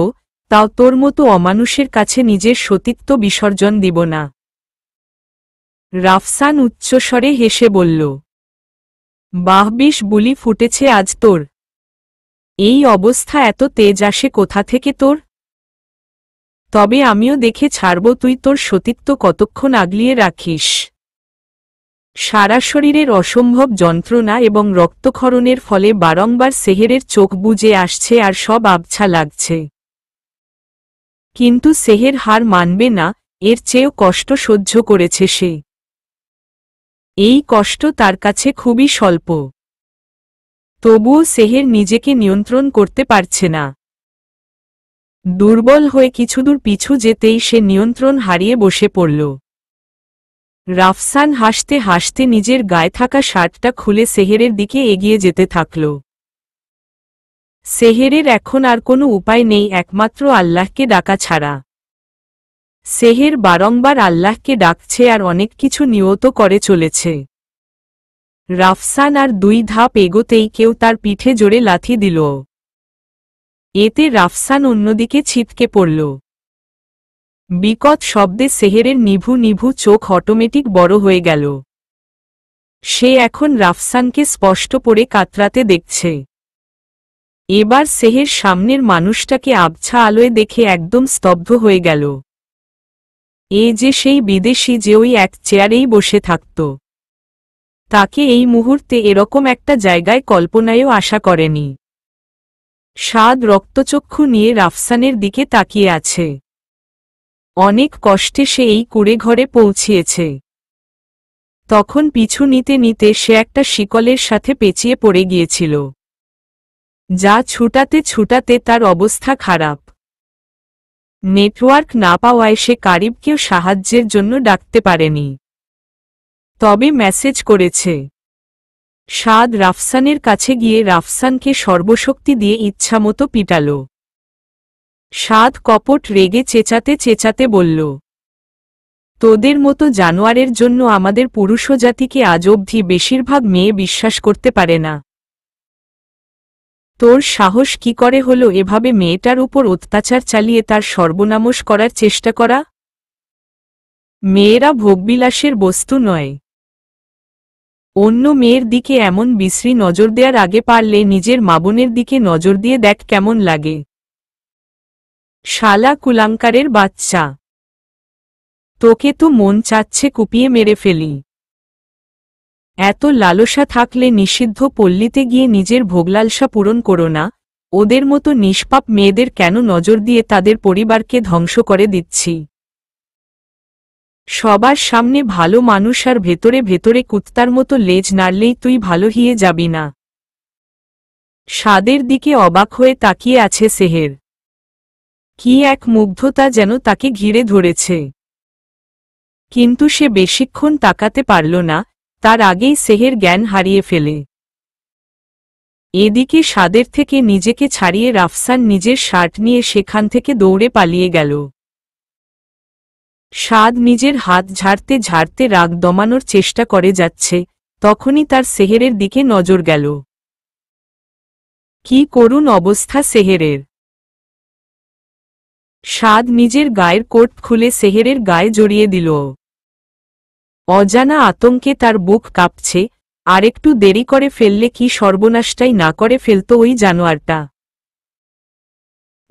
তাও তোর মতো অমানুষের কাছে নিজের সতীত্ব বিসর্জন দিব না। রাফসান উচ্চস্বরে হেসে বলল, বাহ, বেশ বুলি ফুটেছে আজ তোর। এই অবস্থা এত তেজ আসে কোথা থেকে তোর? তবে আমিও দেখে ছাড়ব তুই তোর সতীত্ব কতক্ষণ আগলিয়ে রাখিস। সারা শরীরের অসম্ভব যন্ত্রণা এবং রক্তক্ষরণের ফলে বারংবার সেহেরের চোখ বুজে আসছে আর সব আবছা লাগছে। কিন্তু সেহের হার মানবে না, এর চেয়েও কষ্ট সহ্য করেছে সে। এই কষ্ট তার কাছে খুবই স্বল্প। তবুও সেহের নিজেকে নিয়ন্ত্রণ করতে পারছে না। দুর্বল হয়ে কিছুদূর পিছু যেতেই সে নিয়ন্ত্রণ হারিয়ে বসে পড়ল। রাফসান হাসতে হাসতে নিজের গায়ে থাকা শার্টটা খুলে সেহেরের দিকে এগিয়ে যেতে থাকল। সেহেরের এখন আর কোনো উপায় নেই একমাত্র আল্লাহকে ডাকা ছাড়া। সেহের বারংবার আল্লাহকে ডাকছে আর অনেক কিছু নিয়ত করে চলেছে। রাফসান আর দুই ধাপ এগোতেই কেউ তার পিঠে জোরে লাথি দিল। এতে রাফসান অন্যদিকে ছিটকে পড়ল। বিকট শব্দে সেহেরের নিভু নিভু চোখ অটোমেটিক বড় হয়ে গেল। সে এখন রাফসানকে স্পষ্ট করে কাতরাতে দেখছে। এবার সেহের সামনের মানুষটাকে আবছা আলোয় দেখে একদম স্তব্ধ হয়ে গেল। এ যে সেই বিদেশি যে ওই এক চেয়ারেই বসে থাকত। তাকে এই মুহূর্তে এরকম একটা জায়গায় কল্পনায়ও আশা করেনি। সাদ রক্তচক্ষু নিয়ে রাফসানের দিকে তাকিয়ে আছে। অনেক কষ্টে সে এই কুঁড়ে ঘরে পৌঁছিয়েছে। তখন পিছু নিতে নিতে সে একটা শিকলের সাথে পেঁচিয়ে পড়ে গিয়েছিল, যা ছুটাতে ছুটাতে তার অবস্থা খারাপ। নেটওয়ার্ক না পাওয়ায় সে কারিবকেও সাহায্যের জন্য ডাকতে পারেনি, তবে মেসেজ করেছে। সাদ রাফসানের কাছে গিয়ে রাফসানকে সর্বশক্তি দিয়ে ইচ্ছামতো পিটাল। সাদ কপট রেগে চেঁচাতে চেঁচাতে বলল, তোদের মতো জানোয়ারের জন্য আমাদের পুরুষজাতিকে আজ অবধি বেশিরভাগ মেয়ে বিশ্বাস করতে পারে না। তোর সাহস কি করে হলো এভাবে মেয়েটার উপর অত্যাচার চালিয়ে তার সর্বনাশ করার চেষ্টা করা? মেয়েরা ভোগবিলাসের বস্তু নয়। অন্য মেয়ের দিকে এমন বিশ্রী নজর দেওয়ার আগে পারলে নিজের মাবনের দিকে নজর দিয়ে দেখ কেমন লাগে। শালা কুলাঙ্কারের বাচ্চা, তোকে তো মন চাচ্ছে কুপিয়ে মেরে ফেলি। এত লালসা থাকলে নিষিদ্ধ পল্লীতে গিয়ে নিজের ভোগলালসা পূরণ করো না। ওদের মতো নিষ্পাপ মেয়েদের কেন নজর দিয়ে তাদের পরিবারকে ধ্বংস করে দিচ্ছি? সবার সামনে ভালো মানুষ আর ভেতরে ভেতরে কুত্তার মতো লেজ নাড়লেই তুই ভালো হয়ে যাবি না। সাদের দিকে অবাক হয়ে তাকিয়ে আছে সেহের। কি এক মুগ্ধতা যেন তাকে ঘিরে ধরেছে। কিন্তু সে বেশিক্ষণ তাকাতে পারল না, তার আগেই সেহের জ্ঞান হারিয়ে ফেলে। এদিকে সাদের থেকে নিজেকে ছাড়িয়ে রাফসান নিজের শার্ট নিয়ে সেখান থেকে দৌড়ে পালিয়ে গেল। সাদ নিজের হাত ঝাড়তে ঝাড়তে রাগ দমানোর চেষ্টা করে যাচ্ছে, তখনই তার সেহেরের দিকে নজর গেল। কি করুণ অবস্থা সেহেরের! সাদ নিজের গায়ের কোট খুলে সেহেরের গায়ে জড়িয়ে দিল। অজানা আতঙ্কে তার বুক কাঁপছে। আরেকটু দেরি করে ফেললে কি সর্বনাশটাই না করে ফেলত ওই জানোয়ারটা।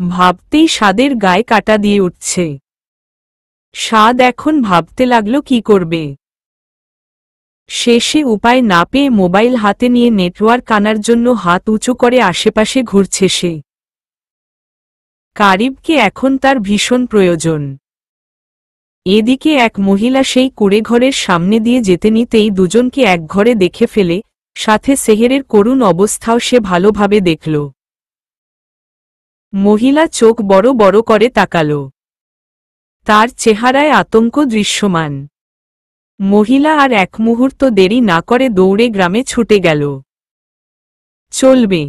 ভাবতেই সাদের গায়ে কাটা দিয়ে উঠছে। সাদ এখন ভাবতে লাগল কি করবে। শেষে উপায় না পেয়ে মোবাইল হাতে নিয়ে নেটওয়ার্ক আনার জন্য হাত উঁচু করে আশেপাশে ঘুরছে সে। কারিবকে এখন তার ভীষণ প্রয়োজন। এদিকে এক মহিলা সেই কুঁড়েঘরের সামনে দিয়ে যেতে নিতেই দুজনকে এক ঘরে দেখে ফেলে, সাথে সেহেরের করুণ অবস্থাও সে ভালোভাবে দেখল। মহিলা চোখ বড় বড় করে তাকাল। তার চেহারায় আতঙ্ক দৃশ্যমান। মহিলা আর এক মুহূর্ত দেরি না করে দৌড়ে গ্রামে ছুটে গেল। চলবে।